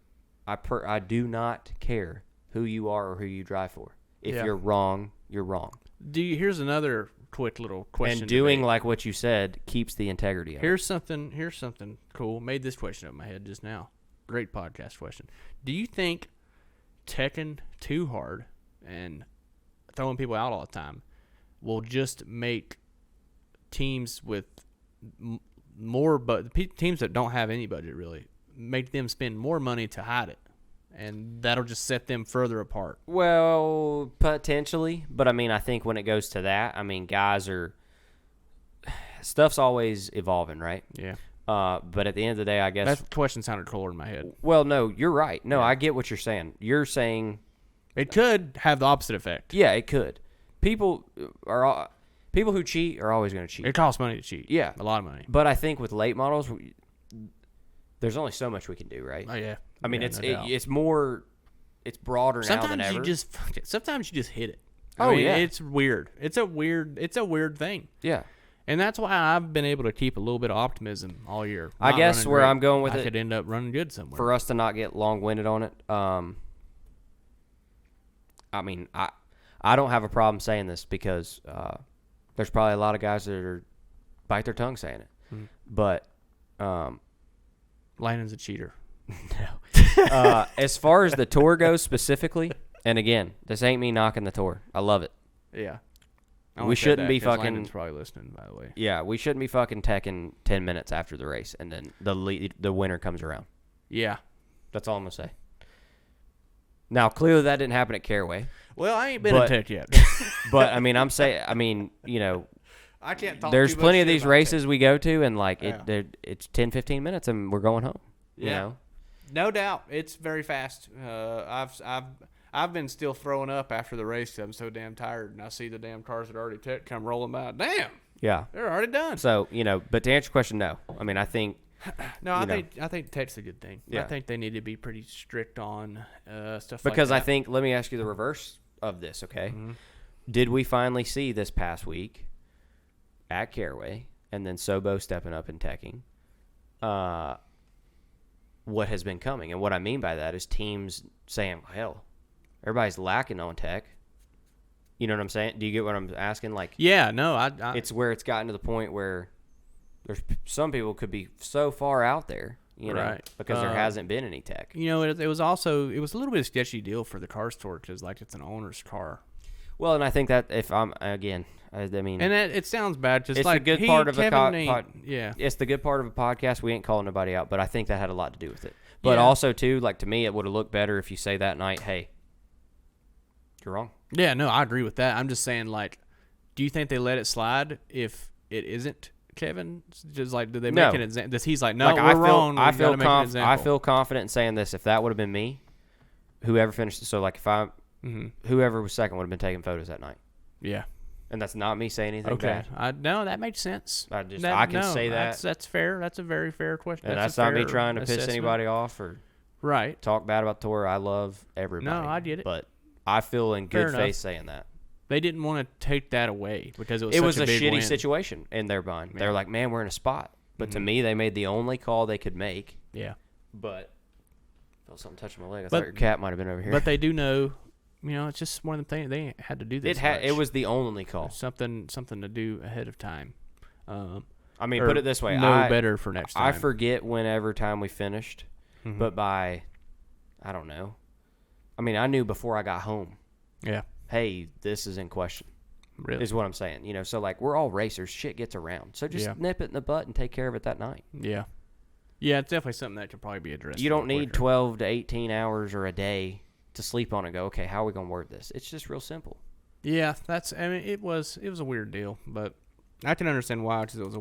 I do not care who you are or who you drive for. If Yeah. you're wrong, you're wrong. Here's another quick little question. And doing debate. like what you said keeps the integrity of it. Here's something cool. Made this question up in my head just now. Great podcast question. Do you think teching too hard and throwing people out all the time will just make teams with more, but teams that don't have any budget really, make them spend more money to hide it, and that'll just set them further apart? Well, potentially, but I mean, I think when it goes to that, I mean, stuff's always evolving, right? Yeah. But at the end of the day, I guess That question sounded cooler in my head. Well, no, you're right. No, Yeah. I get what you're saying. You're saying, It could have the opposite effect. yeah, it could. People who cheat are always going to cheat. It costs money to cheat. Yeah. A lot of money. But I think with late models, there's only so much we can do, right? Oh yeah. I mean, Yeah, it's no doubt. it's broader now than Sometimes ever. sometimes you just hit it. Oh, yeah. It's weird. It's a weird thing. Yeah. And that's why I've been able to keep a little bit of optimism all year. I Not guess running where great. I'm going with I it- could end up running good somewhere. For us to not get long-winded on it, I mean, I don't have a problem saying this because there's probably a lot of guys that are bite their tongue saying it. But Landon's a cheater. as far as the tour goes specifically, and again, this ain't me knocking the tour. I love it. Yeah. We shouldn't be fucking- Landon's probably listening, by the way. Yeah, we shouldn't be fucking teching 10 minutes after the race, and then the winner comes around. Yeah. That's all I'm gonna say. Now, clearly that didn't happen at Caraway, Well, I ain't been But- in tech yet. but I mean, you know, I can't talk. there's too much plenty of shit these about races we go to, and like Yeah. it's 10, 15 minutes, and we're going home. You Yeah. know, tech. No doubt, it's very fast. I've been still throwing up after the race 'cause I'm so damn tired, and I see the damn cars that are already tech come rolling by. Damn, yeah. they're already done. So but to answer your question, no. I mean, I think No, I you know. think tech's a good thing. I Yeah. think they need to be pretty strict on stuff because like I that. think let me ask you the reverse of this. Okay, Mm-hmm. did we finally see this past week at Caraway, and then Sobo stepping up and teching? What has been coming, and what I mean by that is teams saying, "Hell, everybody's lacking on tech." You know what I'm saying? Do you get what I'm asking? Like, Yeah, no, I it's where it's gotten to the point where there's some people could be so far out there, you know, Right. because there hasn't been any tech. you know, it was a little bit of a sketchy deal for the car store because like it's an owner's car, Well, and I think that if I'm again, I mean, and it sounds bad. Just It's like a good he, part of a Kevin ain't- pod- yeah, it's the good part of a podcast. We ain't calling nobody out, but I think that had a lot to do with it. But Yeah. also too, like to me, it would have looked better if you say that night, "Hey, you're wrong." yeah, no, I agree with that. I'm just saying, like, do you think they let it slide if it isn't Kevin? Just like, do they make No. an example? Does he's like, no, Like, we're I feel, wrong. I we feel, gotta make an example. I feel confident in saying this. If that would have been me, whoever finished, so like if Mm-hmm. whoever was second would have been taking photos that night, Yeah. and that's not me saying anything Okay. bad. No, that makes sense. I can say that. That's fair. That's a very fair question. And that's a not me fair trying to piss assessment. anybody off or Right. talk bad about the tour. I love everybody. No, I get it. But I feel in Fair good enough. faith saying that. They didn't want to take that away because it was It such was a big shitty win. situation in their mind. Yeah. They're like, man, we're in a spot. But to me, they made the only call they could make. Yeah. But felt something touching my leg. I But- thought your cat might have been over here. But they do know, it's just one of the things they had to do this. it was the only call. something to do ahead of time. I mean, Or put it this way. know better for next time. I forget whenever time we finished, Mhm. but by, I don't know, I mean, I knew before I got home, Yeah. hey, this is in question. Really? Is what I'm saying. So like we're all racers. Shit gets around. So just nip it in the butt and take care of it that night. Yeah. Yeah, it's definitely something that could probably be addressed. You don't need 12 to 18 hours or a day to sleep on and go, okay, how are we going to word this? It's just real simple. Yeah, it was a weird deal, but I can understand why, because it was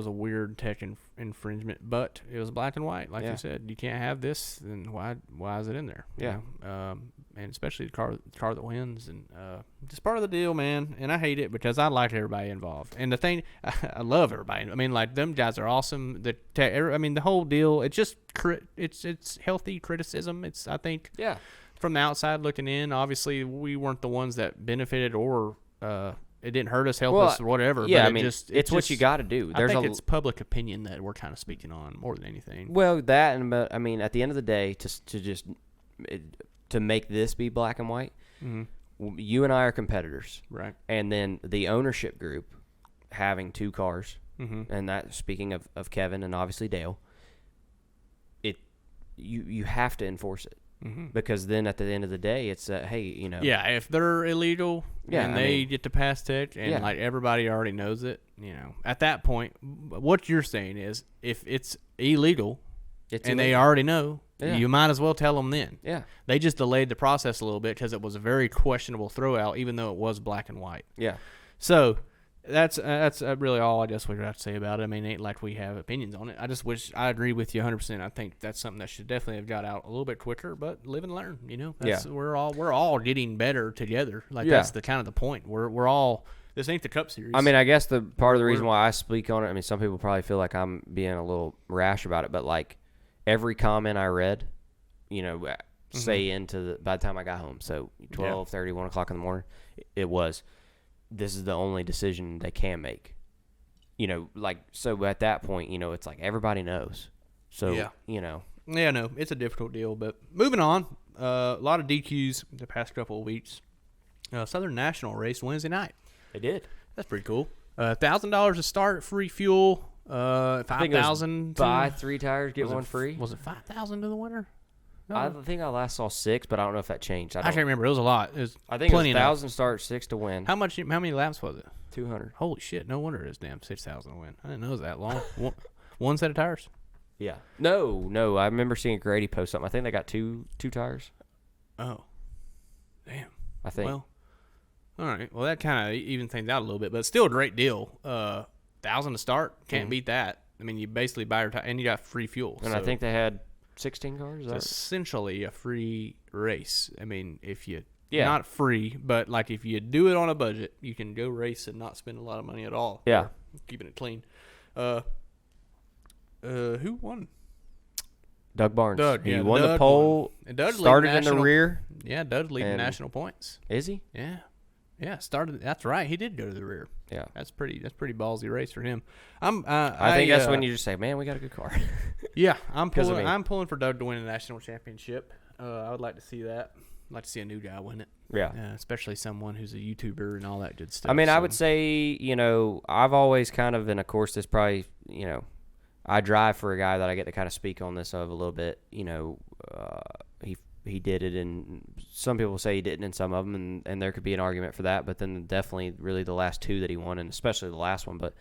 a weird tech infringement, but it was black and white, like you said. You can't have this, then why is it in there? Yeah. And especially the car that wins, and just part of the deal, man. And I hate it because I like everybody involved. And the thing, I love everybody. I mean, like, them guys are awesome. The whole deal. It's just it's healthy criticism. I think. Yeah. From the outside looking in, obviously we weren't the ones that benefited, or it didn't hurt us, help us, or whatever. Yeah, but it's what you got to do. I think it's public opinion that we're kind of speaking on more than anything. Well, but I mean, at the end of the day, to make this be black and white, you and I are competitors, right? And then the ownership group having 2 cars, and that, speaking of Kevin and obviously Dale, you have to enforce it. Because then at the end of the day, it's hey, Yeah, if they're illegal and they get to pass tech, and like everybody already knows it, at that point, what you're saying is, if it's illegal and they already know, you might as well tell them then. Yeah. They just delayed the process a little bit because it was a very questionable throwout, even though it was black and white. Yeah. So that's really all I guess we have to say about it. I mean, it ain't like we have opinions on it. I just wish I agree with you 100%. I think that's something that should definitely have got out a little bit quicker, but live and learn, We're all getting better together. Like that's the kind of the point. We're all, this ain't the Cup Series. I mean, I guess the part of the reason why I speak on it, I mean, some people probably feel like I'm being a little rash about it, but like every comment I read, say by the time I got home, so 12:30, 1 o'clock in the morning, it was, this is the only decision they can make. So at that point, it's like everybody knows. So, Yeah, no, it's a difficult deal. But moving on, a lot of DQs the past couple of weeks. Southern National race Wednesday night. They did. That's pretty cool. $1,000 to start, free fuel. $5,000 buy 3 tires, get one free. Was it $5,000 to the winner? No. I think I last saw 6, but I don't know if that changed. I can't remember. It was a lot. I think plenty it was 1,000 start, 6 to win. How many laps was it? 200. Holy shit! No wonder it's damn 6,000 to win. I didn't know it was that long. one set of tires. Yeah. No. I remember seeing Grady post something. I think they got two tires. Oh, damn. I think. Well, all right. Well, that kind of even things out a little bit, but still a great deal. 1,000 to start. Can't beat that. I mean, you basically buy your tire and you got free fuel. And I think they had 16 cars. It's essentially a free race. I mean, if you not free, but like if you do it on a budget, you can go race and not spend a lot of money at all. Yeah, keeping it clean. Who won? Doug Barnes. He won the pole. Started in the rear. Yeah, Doug's leading national points. Is he? Yeah. Started. That's right. He did go to the rear. Yeah, that's pretty ballsy race for him. I think that's when you just say, "Man, we got a good car." Yeah, I'm pulling for Doug to win the national championship. I would like to see that. I'd like to see a new guy win it. Yeah, especially someone who's a YouTuber and all that good stuff. I mean, I would say, I've always kind of, and of course, this probably, I drive for a guy that I get to kind of speak on this of a little bit. He did it, and some people say he didn't in some of them, and there could be an argument for that. But then definitely, really, the last 2 that he won, and especially the last one. But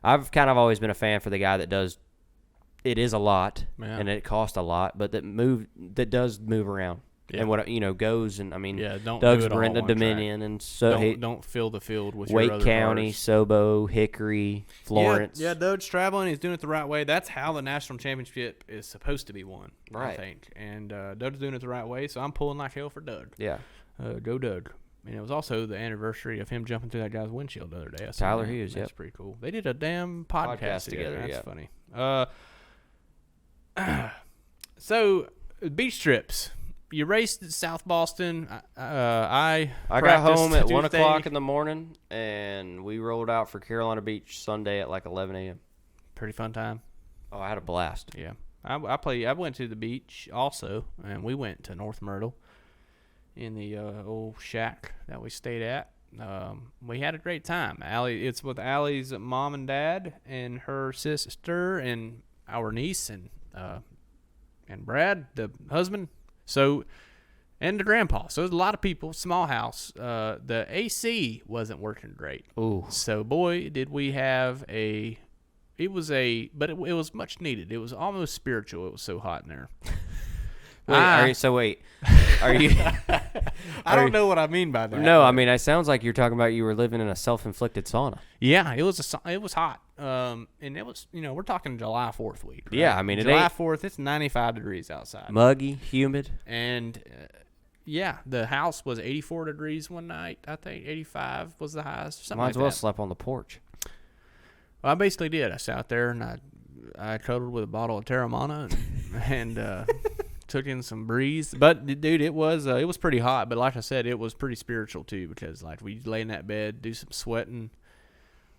I've kind of always been a fan for the guy that does. It is a lot, and it costs a lot, but that does move around. Yeah. And what goes, and I mean, Doug's in the Dominion, and so don't fill the field with Wake your other County, cars. Sobo, Hickory, Florence. Yeah, Doug's traveling. He's doing it the right way. That's how the national championship is supposed to be won, right? I think. And Doug's doing it the right way, so I'm pulling like hell for Doug. Yeah, go Doug. And it was also the anniversary of him jumping through that guy's windshield the other day. Tyler Hughes. That's pretty cool. They did a damn podcast together. That's funny. So beach trips. You raced at South Boston. I got home at 1 o'clock in the morning, and we rolled out for Carolina Beach Sunday at like 11 a.m. Pretty fun time. Oh, I had a blast. Yeah, I went to the beach also, and we went to North Myrtle in the old shack that we stayed at. We had a great time. It's with Allie's mom and dad and her sister and our niece and Brad, the husband. So and the grandpa. So there's a lot of people. Small house. The AC wasn't working great. Ooh. So boy, did we have a. It was but it was much needed. It was almost spiritual. It was so hot in there. Wait. Are you? I don't know what I mean by that. No, I mean, it sounds like you're talking about you were living in a self-inflicted sauna. Yeah, it was hot. And it was, we're talking July 4th week. Right? Yeah, I mean, July 4th, it's 95 degrees outside. Muggy, humid. And yeah, the house was 84 degrees one night. I think 85 was the highest. Might as well slept on the porch. Well, I basically did. I sat out there and I cuddled with a bottle of Terramana and took in some breeze. But dude, it was pretty hot. But like I said, it was pretty spiritual too, because like we lay in that bed, do some sweating.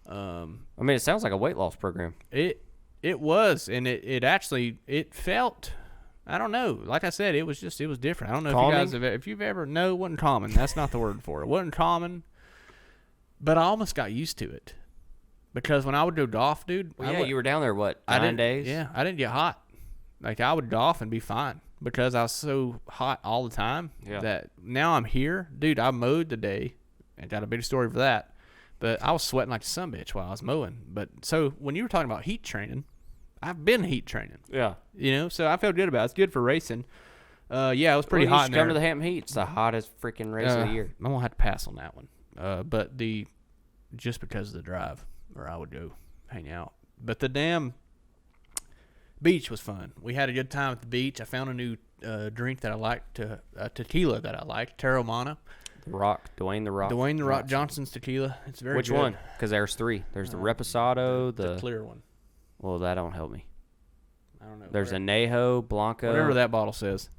I mean, it sounds like a weight loss program. It was, and it felt. I don't know. Like I said, it was different. I don't know Calming? if you've ever. No, it wasn't common. That's not the word for it. It wasn't common. But I almost got used to it. Because when I would go golf, dude. Well, you were down there, 9 days? Yeah, I didn't get hot. Like, I would golf and be fine. Because I was so hot all the time that now I'm here. Dude, I mowed today. I got a big story for that. But I was sweating like a sumbitch while I was mowing. But so when you were talking about heat training, I've been heat training. Yeah. So I felt good about it. It's good for racing. Yeah, it was pretty hot in there. Come to the Hampton Heat. It's the hottest freaking race of the year. I'm going to have to pass on that one. But just because of the drive, or I would go hang out. But the damn beach was fun. We had a good time at the beach. I found a new drink that I liked, tequila that I liked, Terramana. Dwayne the Rock Johnson's tequila. It's very good. Which one? Because there's 3. There's the Reposado, the clear one. Well, that don't help me. I don't know. There's Añejo, Blanco. Whatever that bottle says.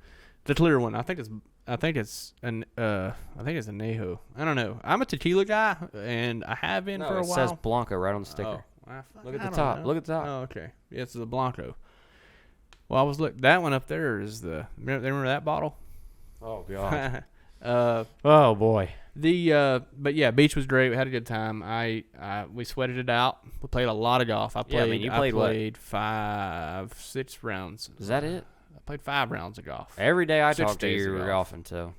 The clear one. I think it's Añejo. I don't know. I'm a tequila guy, and I have been for a while. It says Blanco right on the sticker. Look at the top. Look at the top. Oh, okay. Yeah, it's the Blanco. Well, that one up there is remember that bottle? Oh god. Oh boy. But yeah, beach was great. We had a good time. We sweated it out. We played a lot of golf. I played 5-6 rounds. Is that it? I played 5 rounds of golf. Every day I talked to you, you were golfing, so.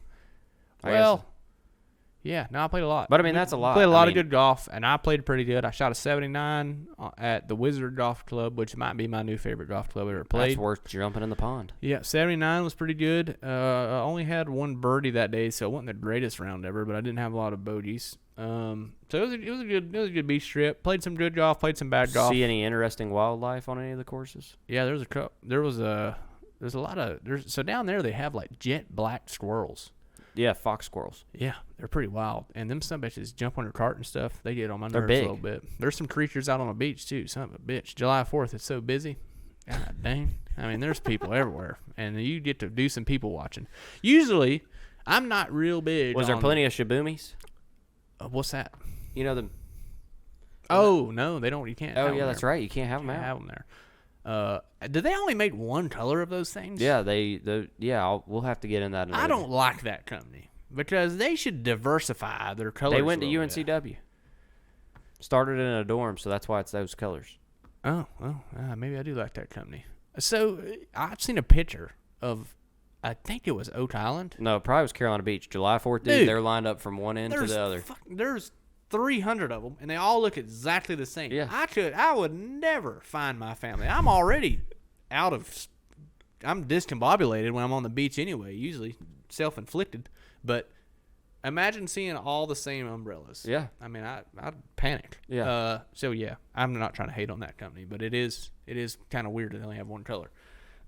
Yeah, no, I played a lot. But I mean, that's a lot. Played a lot of good golf, and I played pretty good. I shot a 79 at the Wizard Golf Club, which might be my new favorite golf club I've ever played. That's worth jumping in the pond. Yeah, 79 was pretty good. I only had one birdie that day, so it wasn't the greatest round ever, but I didn't have a lot of bogeys. So it was a good beach trip. Played some good golf, played some bad golf. See any interesting wildlife on any of the courses? Yeah, there's a lot of so down there they have like jet black squirrels. Yeah, fox squirrels. Yeah, they're pretty wild. And them sumbitches jump on your cart and stuff. They get on my nerves big. a little bit. There's some creatures out on the beach, too. Son of a bitch. July 4th, it's so busy. God dang. I mean, there's people everywhere. And you get to do some people watching. Usually, I'm not real big. Was there plenty of shabumis? What's that? You know them. Oh, no, they don't. You can't. Oh, yeah, that's right. You can't have them out. Have them there. Did they only make one color of those things? Yeah, we'll have to get in that. I don't like that company because they should diversify their colors. They went to UNCW. Started in a dorm, so that's why it's those colors. Oh, well, maybe I do like that company. So I've seen a picture of, I think it was Oak Island. No, it probably was Carolina Beach. July 4th, dude, they're lined up from one end to the other. There's 300 of them, and they all look exactly the same. Yeah. I would never find my family. I'm already I'm discombobulated when I'm on the beach anyway, usually self-inflicted. But imagine seeing all the same umbrellas. Yeah. I mean, I'd panic. Yeah. So yeah, I'm not trying to hate on that company, but it is kind of weird that they only have one color.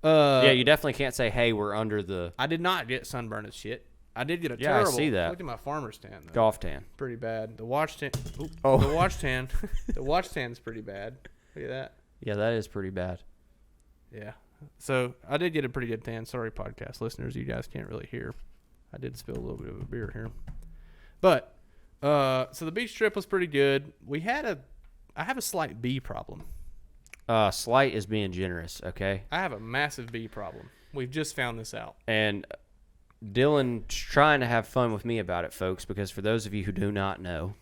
Yeah, you definitely can't say, hey, we're under the. I did not get sunburned as shit. I did get a terrible. I see that. Look at my farmer's tan. Though. Golf tan. Pretty bad. The watch tan. Oh. The watch tan. The watch tan's pretty bad. Look at that. Yeah, that is pretty bad. Yeah. So I did get a pretty good tan. Sorry, podcast listeners, you guys can't really hear. I did spill a little bit of a beer here. But so the beach trip was pretty good. I have a slight bee problem. Slight is being generous, okay? I have a massive bee problem. We've just found this out. And Dylon's trying to have fun with me about it, folks, because for those of you who do not know,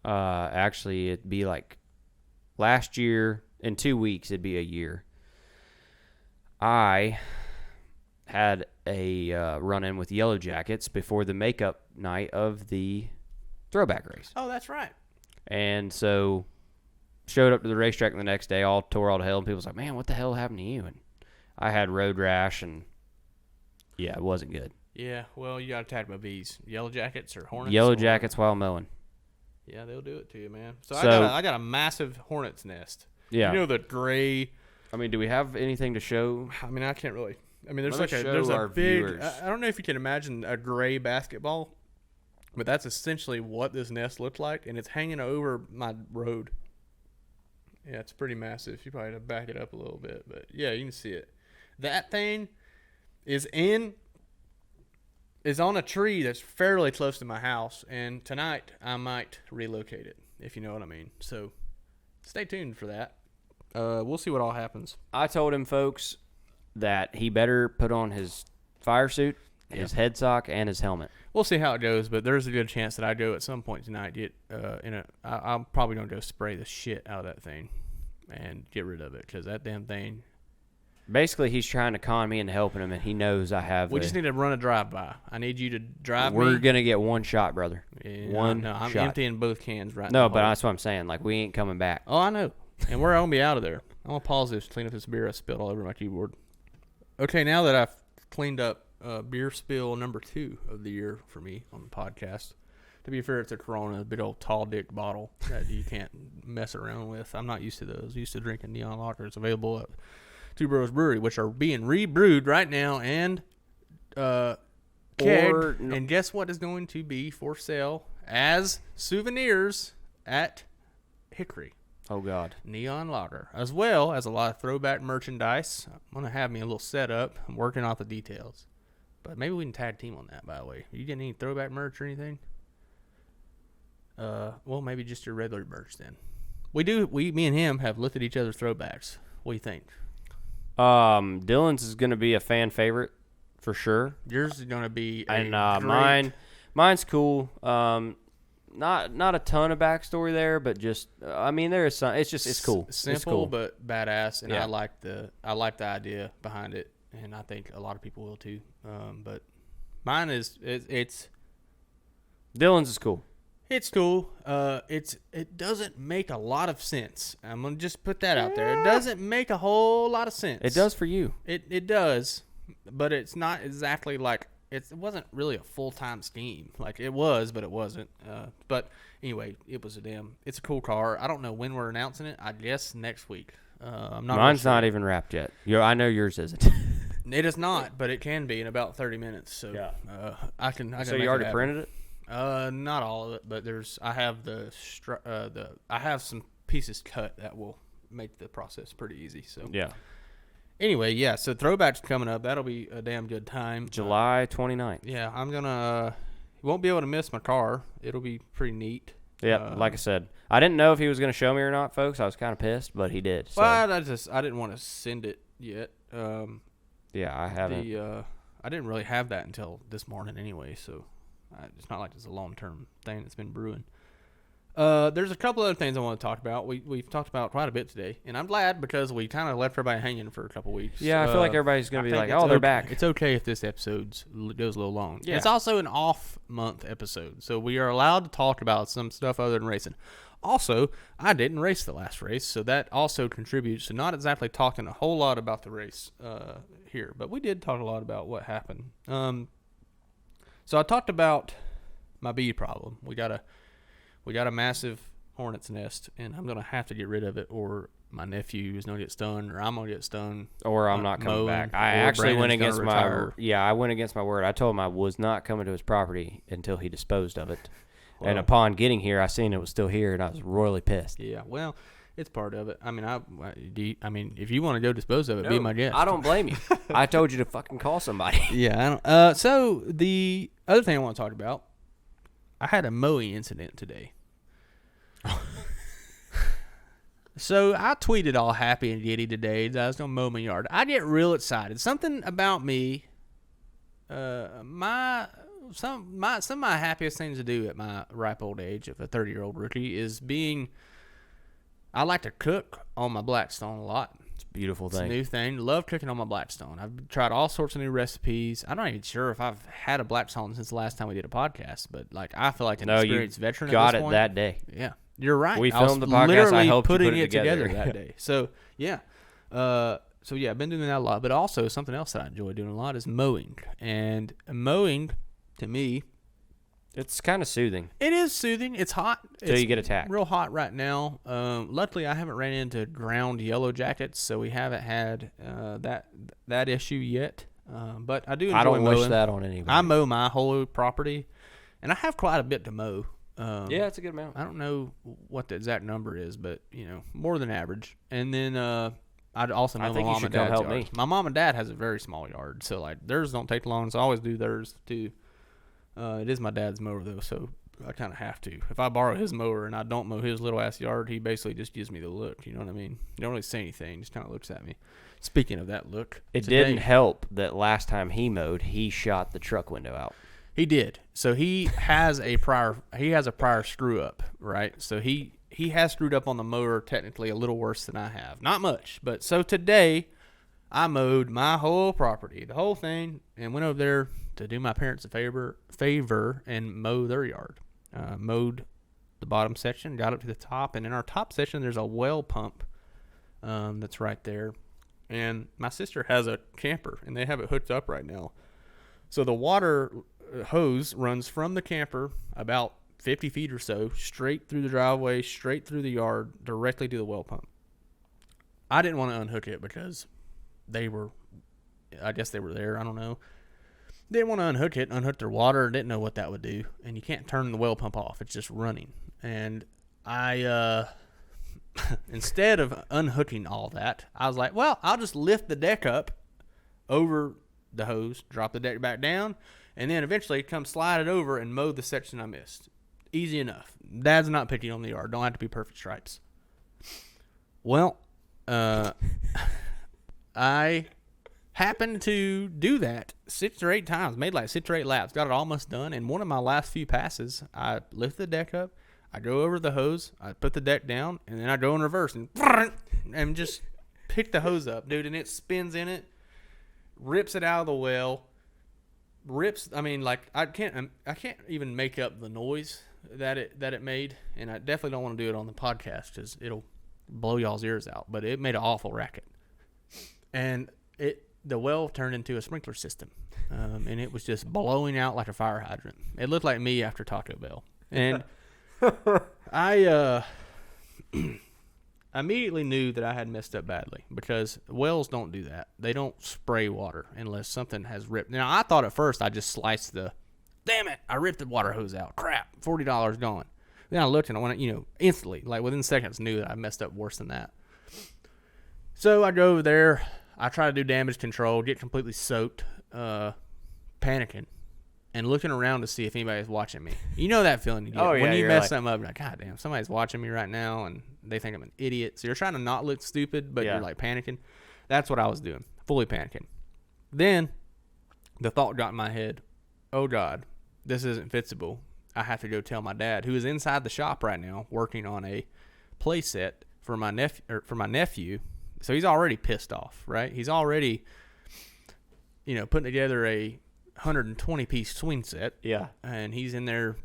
actually it'd be like last year, in 2 weeks, it'd be a year. I had a run-in with Yellow Jackets before the makeup night of the throwback race. Oh, that's right. And so showed up to the racetrack the next day, all tore all to hell, and people was like, man, what the hell happened to you? And I had road rash, and yeah, it wasn't good. Yeah, well, you got attacked by bees. Yellow Jackets or Hornets? Yellow or, Jackets while mowing. Yeah, they'll do it to you, man. So So- I got a massive hornet's nest. Yeah. You know the gray. I mean, do we have anything to show? I mean, I can't really. I mean, there's Let me like a show there's our a big. viewers. I don't know if you can imagine a gray basketball, but that's essentially what this nest looked like, and it's hanging over my road. Yeah, it's pretty massive. You probably have to back it up a little bit, but yeah, you can see it. That thing is on a tree that's fairly close to my house, and tonight I might relocate it, if you know what I mean. So stay tuned for that. We'll see what all happens. I told him, folks, that he better put on his fire suit, his head sock, and his helmet. We'll see how it goes, but there's a good chance that I go at some point tonight. I'm probably gonna go spray the shit out of that thing and get rid of it, because that damn thing. Basically, he's trying to con me into helping him, and he knows I have. We just need to run a drive-by. I need you to drive me. We're gonna get one shot, brother. Yeah, one no, I'm shot. emptying both cans right No, now. but that's what I'm saying. Like, we ain't coming back. Oh, I know. And we're gonna be out of there. I'm gonna pause this, clean up this beer I spilled all over my keyboard. Okay, now that I've cleaned up beer spill number 2 of the year for me on the podcast. To be fair, it's a Corona, a big old tall dick bottle that you can't mess around with. I'm not used to those. Used to drinking neon lockers available at Two Bros Brewery, which are being rebrewed right now and kegged. And guess what is going to be for sale as souvenirs at Hickory? Oh, God. Neon lager, as well as a lot of throwback merchandise. I'm going to have me a little setup. I'm working out the details. But maybe we can tag team on that, by the way. Are you getting any throwback merch or anything? Well, maybe just your regular merch then. Me and him have looked at each other's throwbacks. What do you think? Dylan's is gonna be a fan favorite for sure. Yours is going to be Mine's cool. Not a ton of backstory there, but just I mean there is some. It's cool. Simple it's cool. but badass, and Yeah. I like the idea behind it, and I think a lot of people will too. But mine is it's Dylan's is cool. It's cool. It doesn't make a lot of sense. I'm gonna just put that out there. It doesn't make a whole lot of sense. It does for you. It does, but it's not exactly like it wasn't really a full-time scheme. Like it was, but it wasn't. But anyway, it's a cool car. I don't know when we're announcing it. I guess next week. I'm not. Mine's really not sure. even wrapped yet. I know yours isn't. It is not, but it can be in about 30 minutes. So Yeah. I can. So make you it already happen. printed it? Not all of it, but I have I have some pieces cut that will make the process pretty easy. So Yeah. anyway, yeah. So throwbacks coming up. That'll be a damn good time. July 29th. Yeah, I'm gonna. You won't be able to miss my car. It'll be pretty neat. Yeah, like I said, I didn't know if he was going to show me or not, folks. I was kind of pissed, but he did. So. Well, I didn't want to send it yet. Yeah, I haven't. I didn't really have that until this morning anyway. So it's not like it's a long-term thing that's been brewing. There's a couple other things I want to talk about. We've talked about quite a bit today, and I'm glad because we kind of left everybody hanging for a couple weeks. Yeah, I feel like everybody's going to be like, oh, they're back. It's okay if this episode goes a little long. Yeah. It's also an off-month episode, so we are allowed to talk about some stuff other than racing. Also, I didn't race the last race, so that also contributes to not exactly talking a whole lot about the race here, but we did talk a lot about what happened. So I talked about my bee problem. We got a massive hornet's nest, and I'm gonna have to get rid of it, or my nephew is gonna get stung, or I'm gonna get stung, or I'm not coming back. I actually went against I went against my word. I told him I was not coming to his property until he disposed of it. Well, and upon getting here, I seen it was still here, and I was royally pissed. Yeah, well, it's part of it. I mean, if you want to go dispose of it, be my guest. I don't blame you. I told you to fucking call somebody. Yeah, I don't. So the other thing I want to talk about, I had a mowing incident today. So I tweeted all happy and giddy today that I was gonna mow my yard. I get real excited. Something about me, some of my happiest things to do at my ripe old age of a 30-year-old rookie is I like to cook on my Blackstone a lot. beautiful It's a thing. new thing. Love cooking on my Blackstone. I've tried all sorts of new recipes. I'm not even sure if I've had a Blackstone since the last time we did a podcast, but like I feel like an experienced veteran got at this it point. that day. Yeah, you're right. We I was filmed the podcast. literally I helped you putting put it together. that day. So yeah. So yeah, I've been doing that a lot. But also something else that I enjoy doing a lot is mowing. And mowing, to me, It's kind of soothing. it is soothing. It's hot. Till It's you get attacked. real hot right now. Luckily, I haven't ran into ground yellow jackets, so we haven't had that issue yet. But I do enjoy I don't mowing. wish that on anybody. I mow my whole property, and I have quite a bit to mow. Yeah, it's a good amount. I don't know what the exact number is, but more than average. And then I'd also mow my think you mom should and come dad's help me. yards. My mom and dad has a very small yard, so like theirs don't take long. So I always do theirs too. It is my dad's mower though, so I kind of have to. If I borrow his mower and I don't mow his little ass yard, he basically just gives me the look. You know what I mean? He don't really say anything, just kind of looks at me. Speaking of that look, It today- didn't help that last time he mowed, he shot the truck window out. He did. So he has a prior screw up, right? So he has screwed up on the mower technically a little worse than I have. Not much, but so today I mowed my whole property, the whole thing, and went over there to do my parents a favor and mow their yard. Mowed the bottom section, got up to the top, and in our top section there's a well pump that's right there. And my sister has a camper, and they have it hooked up right now. So the water hose runs from the camper about 50 feet or so, straight through the driveway, straight through the yard, directly to the well pump. I didn't want to unhook it because I guess they were there. I don't know. Didn't want to unhook their water. Didn't know what that would do. And you can't turn the well pump off. It's just running. And I, instead of unhooking all that, I was like, well, I'll just lift the deck up over the hose, drop the deck back down, and then eventually come slide it over and mow the section I missed. Easy enough. Dad's not picking on the yard. Don't have to be perfect stripes. Well, I happened to do that 6 or 8 times. Made like 6 or 8 laps. Got it almost done. And one of my last few passes, I lift the deck up. I go over the hose. I put the deck down. And then I go in reverse and just pick the hose up, dude. And it spins in it. Rips it out of the well. I can't even make up the noise that it made, and I definitely don't want to do it on the podcast because it'll blow y'all's ears out. But it made an awful racket, and the well turned into a sprinkler system, and it was just blowing out like a fire hydrant. It looked like me after Taco Bell, and I immediately knew that I had messed up badly because wells don't do that. They don't spray water unless something has ripped. Now, I thought at first I just sliced damn it, I ripped the water hose out. Crap, $40 gone. Then I looked and I went, instantly, like within seconds, knew that I messed up worse than that. So I go over there. I try to do damage control, get completely soaked, panicking, and looking around to see if anybody's watching me. You know that feeling you get when you mess something up. You're like, God damn, somebody's watching me right now, and they think I'm an idiot. So you're trying to not look stupid, but you're like panicking. That's what I was doing, fully panicking. Then the thought got in my head, oh God, this isn't fixable. I have to go tell my dad, who is inside the shop right now working on a play set for my nephew. So he's already pissed off, right? He's already, putting together a 120-piece swing set. Yeah. And he's in there.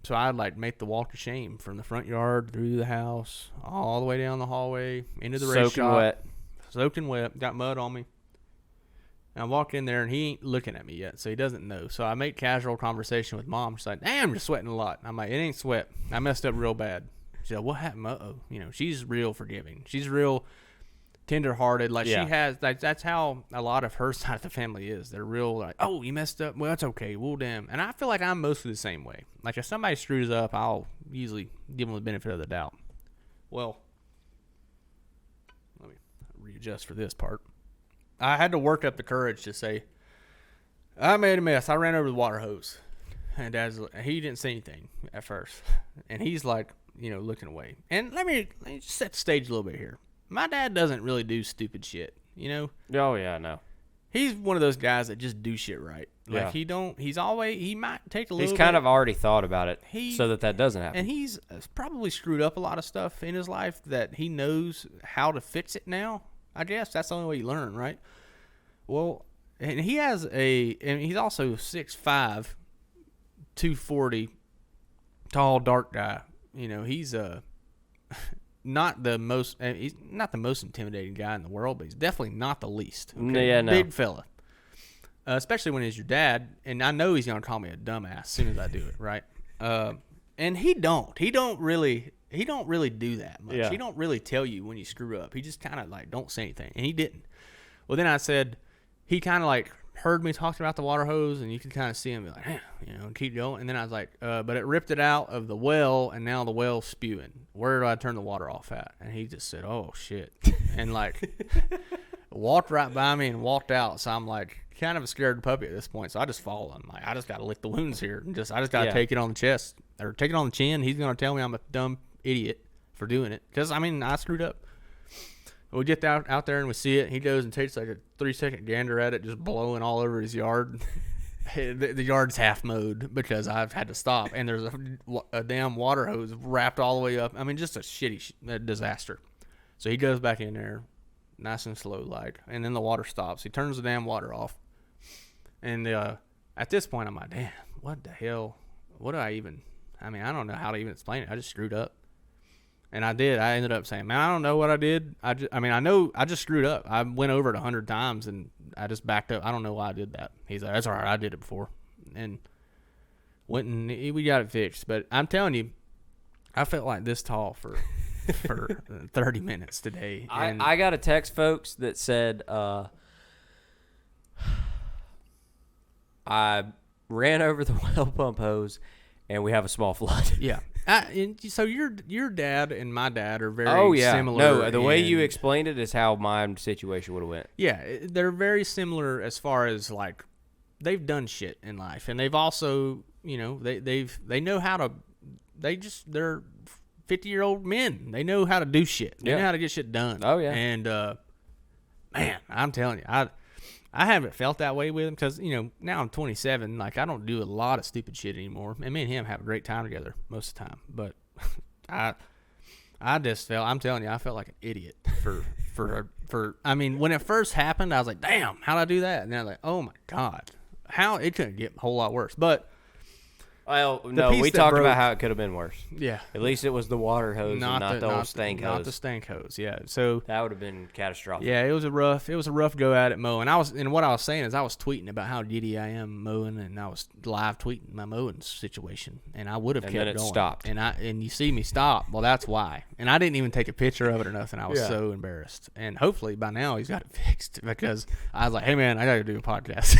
So I'd make the walk of shame from the front yard through the house, all the way down the hallway, into the race shop. Soaking wet. Got mud on me. And I walk in there, and he ain't looking at me yet, so he doesn't know. So I make casual conversation with Mom. She's like, damn, you're sweating a lot. I'm like, it ain't sweat. I messed up real bad. She's like, what happened? Uh-oh. She's real forgiving. She's real tender-hearted. She has, that's how a lot of her side of the family is. They're real oh, you messed up? Well, that's okay. Well, damn. And I feel like I'm mostly the same way. If somebody screws up, I'll usually give them the benefit of the doubt. Well, let me readjust for this part. I had to work up the courage to say, I made a mess. I ran over the water hose. And he didn't say anything at first. And he's looking away. And let me just set the stage a little bit here. My dad doesn't really do stupid shit, Oh, yeah, no. He's one of those guys that just do shit right. Yeah. He might take a little He's kind bit, of already thought about it so that doesn't happen. And he's probably screwed up a lot of stuff in his life that he knows how to fix it now. I guess that's the only way you learn, right? Well, and he's also 6'5", 240, tall, dark guy. You know, he's not the most intimidating guy in the world, but he's definitely not the least. Okay? Yeah, no. Big fella. Especially when he's your dad, and I know he's gonna call me a dumbass as soon as I do it, right? And he don't really do that much. Yeah. He don't really tell you when you screw up. He just kind of like don't say anything, and he didn't. Well, then I said he kind of like heard me talking about the water hose, and you can kind of see him be like, and keep going. And then I was like, but it ripped it out of the well, and now the well's spewing. Where do I turn the water off at? And he just said, oh shit, and like walked right by me and walked out. So I'm like kind of a scared puppy at this point. So I just follow him. Like I just got to lick the wounds here, and I just got to take it on the chest or take it on the chin. He's gonna tell me I'm a dumb idiot for doing it because I screwed up. We get out there and we see it. He goes and takes like a 3-second gander at it, just blowing all over his yard. The yard's half mowed because I've had to stop, and there's a damn water hose wrapped all the way up. I mean, just a shitty disaster. So he goes back in there, nice and slow like, and then the water stops. He turns the damn water off, and at this point I'm like, damn, what the hell? What do I even? I mean, I don't know how to even explain it. I just screwed up. And I did. I ended up saying, man, I don't know what I did. I know I just screwed up. I went over it 100 times, and I just backed up. I don't know why I did that. He's like, that's all right. I did it before. And went and we got it fixed. But I'm telling you, I felt like this tall for 30 minutes today. And I got a text, folks, that said, I ran over the well pump hose, and we have a small flood. Yeah. So your dad and my dad are very similar. No, the way you explained it is how my situation would have went. Yeah, they're very similar as far as like they've done shit in life, and they've also, you know, they know how to. They're 50-year-old men. They know how to do shit. They know how to get shit done. Oh yeah. And man, I'm telling you, I haven't felt that way with him because, you know, now I'm 27. Like, I don't do a lot of stupid shit anymore. And me and him have a great time together most of the time. But I just felt, I'm telling you, I felt like an idiot for I mean, when it first happened, I was like, damn, how'd I do that? And then I was like, oh my God, how it couldn't get a whole lot worse. But well, no, we talked about how it could have been worse. Yeah. At least it was the water hose and not the old stank hose. Not the stank hose, yeah. So that would have been catastrophic. Yeah, it was a rough go at it mowing. What I was saying is I was tweeting about how giddy I am mowing, and I was live tweeting my mowing situation, and I would have kept going. And then it stopped. And you see me stop. Well, that's why. And I didn't even take a picture of it or nothing. I was so embarrassed. And hopefully by now he's got it fixed because I was like, hey man, I got to do a podcast.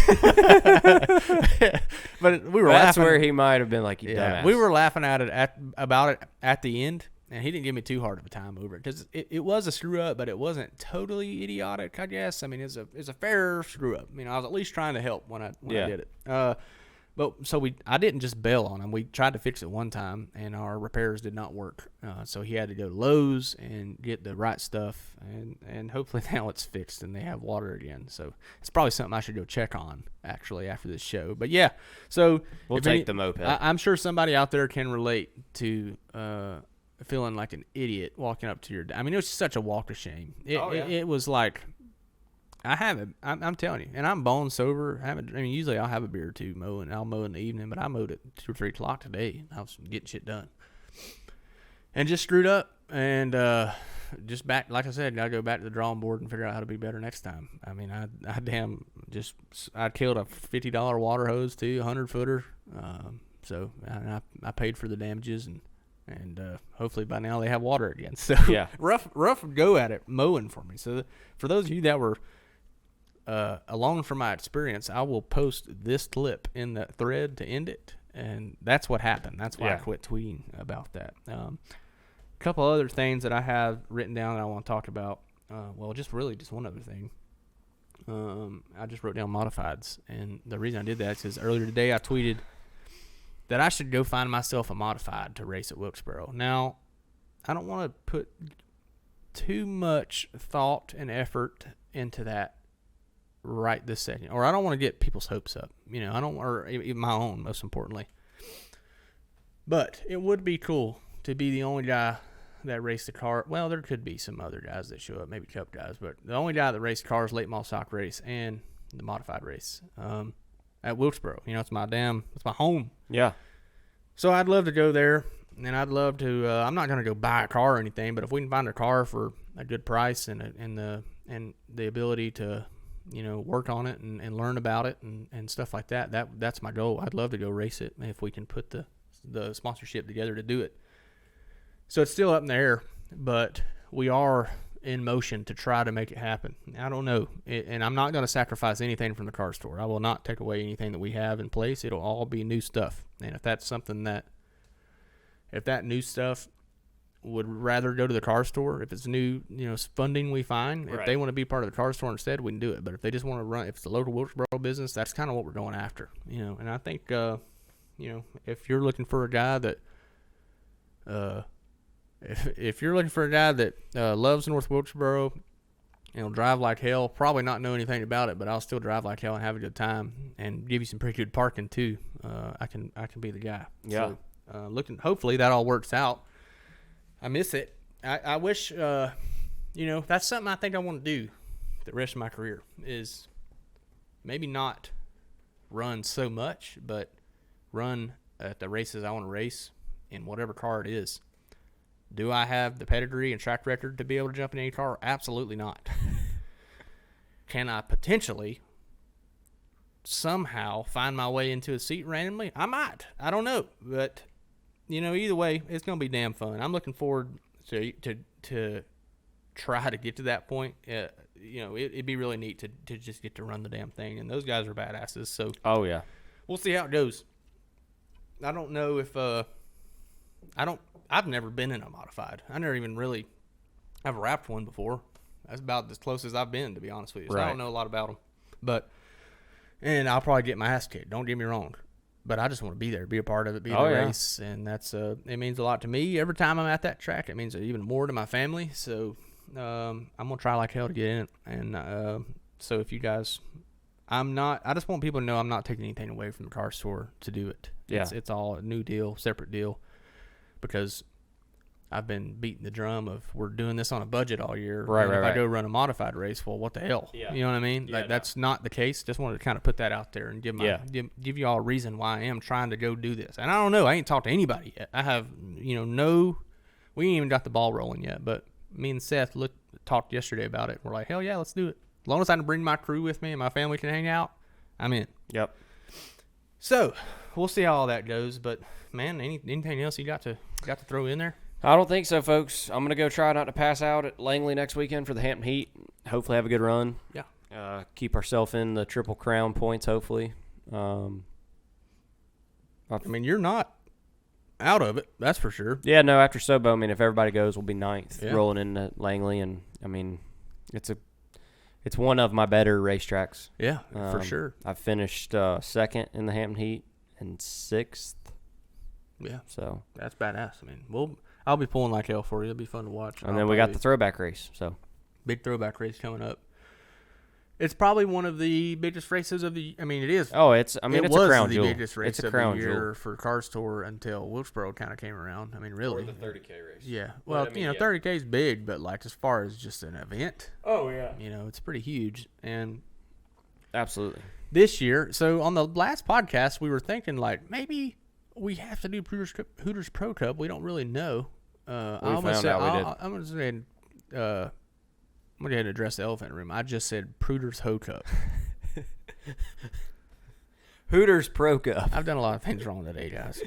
But we were That's laughing. where he might have been like, you dumbass. We were laughing about it at the end, and he didn't give me too hard of a time over it because it was a screw up, but it wasn't totally idiotic, I guess. I mean, it's a fair screw up. I was at least trying to help when I did it. But so I didn't just bail on him. We tried to fix it one time, and our repairs did not work. So he had to go to Lowe's and get the right stuff, and hopefully now it's fixed and they have water again. So it's probably something I should go check on actually after this show. But yeah, so we'll take the moped. I'm sure somebody out there can relate to feeling like an idiot walking up to your. I mean, it was such a walk of shame. It was like. I'm telling you, and I'm bone sober. Usually I'll have a beer or two mowing. I'll mow in the evening, but I mowed at 2 or 3 o'clock today. I was getting shit done, and just screwed up. And just back, like I said, gotta go back to the drawing board and figure out how to be better next time. I mean, I killed a $50 water hose too, 100-footer. So I paid for the damages and hopefully by now they have water again. So yeah, rough go at it mowing for me. So for those of you that were along from my experience, I will post this clip in the thread to end it, and that's what happened. That's why I quit tweeting about that. A couple other things that I have written down that I want to talk about. Just one other thing. I just wrote down modifieds, and the reason I did that is because earlier today I tweeted that I should go find myself a modified to race at Wilkesboro. Now, I don't want to put too much thought and effort into that right this second, or I don't want to get people's hopes up. Or even my own, most importantly. But it would be cool to be the only guy that race the car. Well, there could be some other guys that show up, maybe Cup guys, but the only guy that raced cars late model stock race and the modified race at Wilkesboro. It's my home. Yeah. So I'd love to go there, and I'd love to. I'm not gonna go buy a car or anything, but if we can find a car for a good price and the ability to, work on it and learn about it and stuff like that, that's my goal. I'd love to go race it if we can put the sponsorship together to do it. So it's still up in the air, but we are in motion to try to make it happen. I don't know, and I'm not going to sacrifice anything from the car store. I will not take away anything that we have in place. It'll all be new stuff, and if that's something if that new stuff would rather go to the car store, if it's new, funding we find, if they want to be part of the car store instead, we can do it. But if they just want to run, if it's a local Wilkesboro business, that's kind of what we're going after, And I think, if you're looking for a guy that, if you're looking for a guy that loves North Wilkesboro and will drive like hell, probably not know anything about it, but I'll still drive like hell and have a good time and give you some pretty good parking too. I can be the guy. Yeah. So, hopefully that all works out. I miss it. I wish, that's something I think I want to do the rest of my career, is maybe not run so much, but run at the races I want to race in whatever car it is. Do I have the pedigree and track record to be able to jump in any car? Absolutely not. Can I potentially somehow find my way into a seat randomly? I might. I don't know. But, either way, it's going to be damn fun. I'm looking forward to try to get to that point. It'd be really neat to just get to run the damn thing. And those guys are badasses. So, oh, yeah. We'll see how it goes. I don't know if I've never been in a modified. I never even really I've wrapped one before. That's about as close as I've been, to be honest with you. So I don't know a lot about them. And I'll probably get my ass kicked. Don't get me wrong. But I just want to be there, be a part of it, be in the race. And that's it means a lot to me. Every time I'm at that track, it means even more to my family. So I'm going to try like hell to get in it. And so if you guys, I just want people to know I'm not taking anything away from the car store to do it. Yeah. It's all a new deal, separate deal. Because I've been beating the drum of we're doing this on a budget all year. Right. If I go run a modified race, well, what the hell? Yeah. You know what I mean? Yeah, that's not the case. Just wanted to kind of put that out there and give you all a reason why I am trying to go do this. And I don't know. I ain't talked to anybody yet. I have, we ain't even got the ball rolling yet. But me and Seth talked yesterday about it. We're like, hell yeah, let's do it. As long as I can bring my crew with me and my family can hang out, I'm in. Yep. So we'll see how all that goes. But man, anything else you got to throw in there? I don't think so, folks. I'm going to go try not to pass out at Langley next weekend for the Hampton Heat. Hopefully have a good run. Yeah. Keep ourselves in the Triple Crown points, hopefully. You're not out of it, that's for sure. Yeah, no, after Sobo, if everybody goes, we'll be ninth rolling into Langley. And, it's one of my better racetracks. Yeah, for sure. I finished second in the Hampton Heat and sixth. Yeah. So that's badass. I'll be pulling like hell for you. It'll be fun to watch. And then we got the throwback race. So big throwback race coming up. It's probably one of the biggest races of the. It is. Oh, it's a crown jewel. It's the biggest race of the year for Cars Tour until Wilkesboro kind of came around. Really. Or the 30K race. Yeah. Well, 30K is big, but like as far as just an event. Oh yeah. It's pretty huge, and absolutely. This year, so on the last podcast, we were thinking like maybe we have to do Hooters Pro Cup. We don't really know. I'm going to go ahead and address the elephant in the room. I just said Hooters Ho Cup. Hooters Pro Cup. I've done a lot of things wrong today, guys.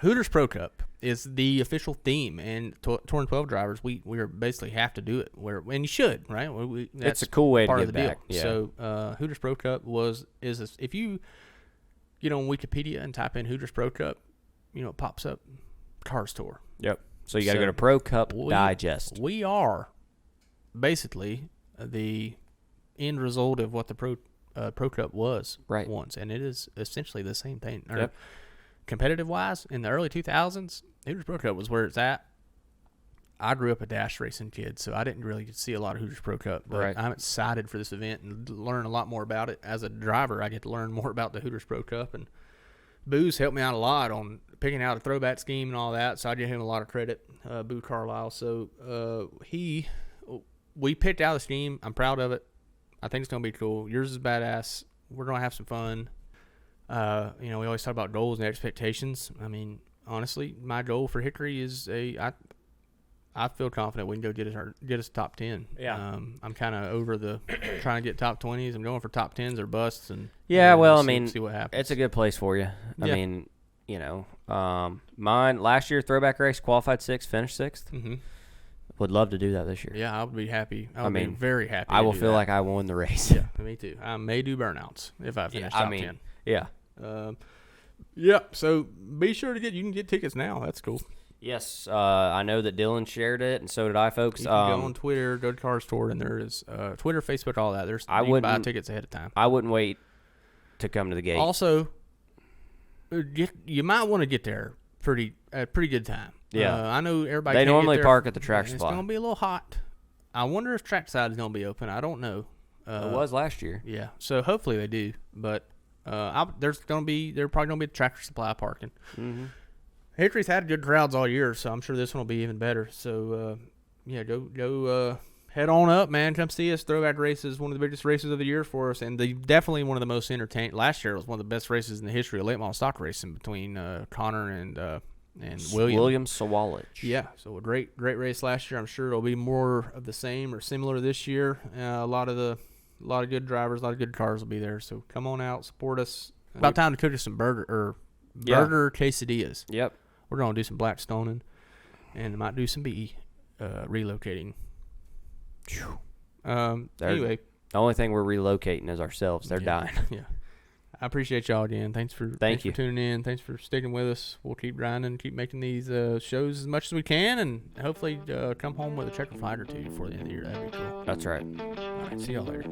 Hooters Pro Cup is the official theme, and Touring 12 drivers, we basically have to do it. And you should, right? It's a cool way to give back. Yeah. So Hooters Pro Cup if you get on Wikipedia and type in Hooters Pro Cup, it pops up Cars Tour. Yep. So you got to go to Pro Cup Digest. We are basically the end result of what the Pro Cup was once, and it is essentially the same thing. Yep. Competitive-wise, in the early 2000s, Hooters Pro Cup was where it's at. I grew up a dash racing kid, so I didn't really get to see a lot of Hooters Pro Cup, but I'm excited for this event and learn a lot more about it. As a driver, I get to learn more about the Hooters Pro Cup, and Boo's helped me out a lot on picking out a throwback scheme and all that, so I give him a lot of credit, Boo Carlisle. So we picked out a scheme. I'm proud of it. I think it's going to be cool. Yours is badass. We're going to have some fun. We always talk about goals and expectations. I mean, honestly, my goal for Hickory is I feel confident we can go get us top 10. Yeah. I'm kind of over the trying to get top 20s. I'm going for top 10s or busts. And yeah, well, see what happens. It's a good place for you. I Yeah. mean, mine last year throwback race qualified 6th, finished 6th. Mm-hmm. Would love to do that this year. Yeah, I would be happy. I would be very happy. I will do feel that. like I won the race. Yeah, me too. I may do burnouts if I finish top 10. Yeah. Yeah. So be sure to you can get tickets now. That's cool. Yes, I know that Dylon shared it, and so did I, folks. You can go on Twitter, go to Cars Tour, and there is Twitter, Facebook, all that. You can buy tickets ahead of time. I wouldn't wait to come to the gate. Also, you might want to get there pretty good time. Yeah, I know everybody. They can't normally get there. park at the track supply. It's going to be a little hot. I wonder if trackside is going to be open. I don't know. It was last year. Yeah, so hopefully they do. But they're probably going to be Tractor Supply parking. Mm-hmm. Hickory's had good crowds all year, so I'm sure this one will be even better. So, go head on up, man. Come see us. Throwback race is one of the biggest races of the year for us, and definitely one of the most entertaining. Last year was one of the best races in the history of late model stock racing between Connor and William Sawallich. Yeah, so a great race last year. I'm sure it'll be more of the same or similar this year. A lot of good drivers, a lot of good cars will be there. So come on out, support us. About time to cook us some burger quesadillas. Yep. We're going to do some Blackstoning and might do some BE relocating. Anyway. The only thing we're relocating is ourselves. They're dying. Yeah. I appreciate y'all again. Thanks for tuning in. Thanks for sticking with us. We'll keep grinding, keep making these shows as much as we can, and hopefully come home with a checker flag or two before the end of the year. That'd be cool. That's right. All right. See y'all later.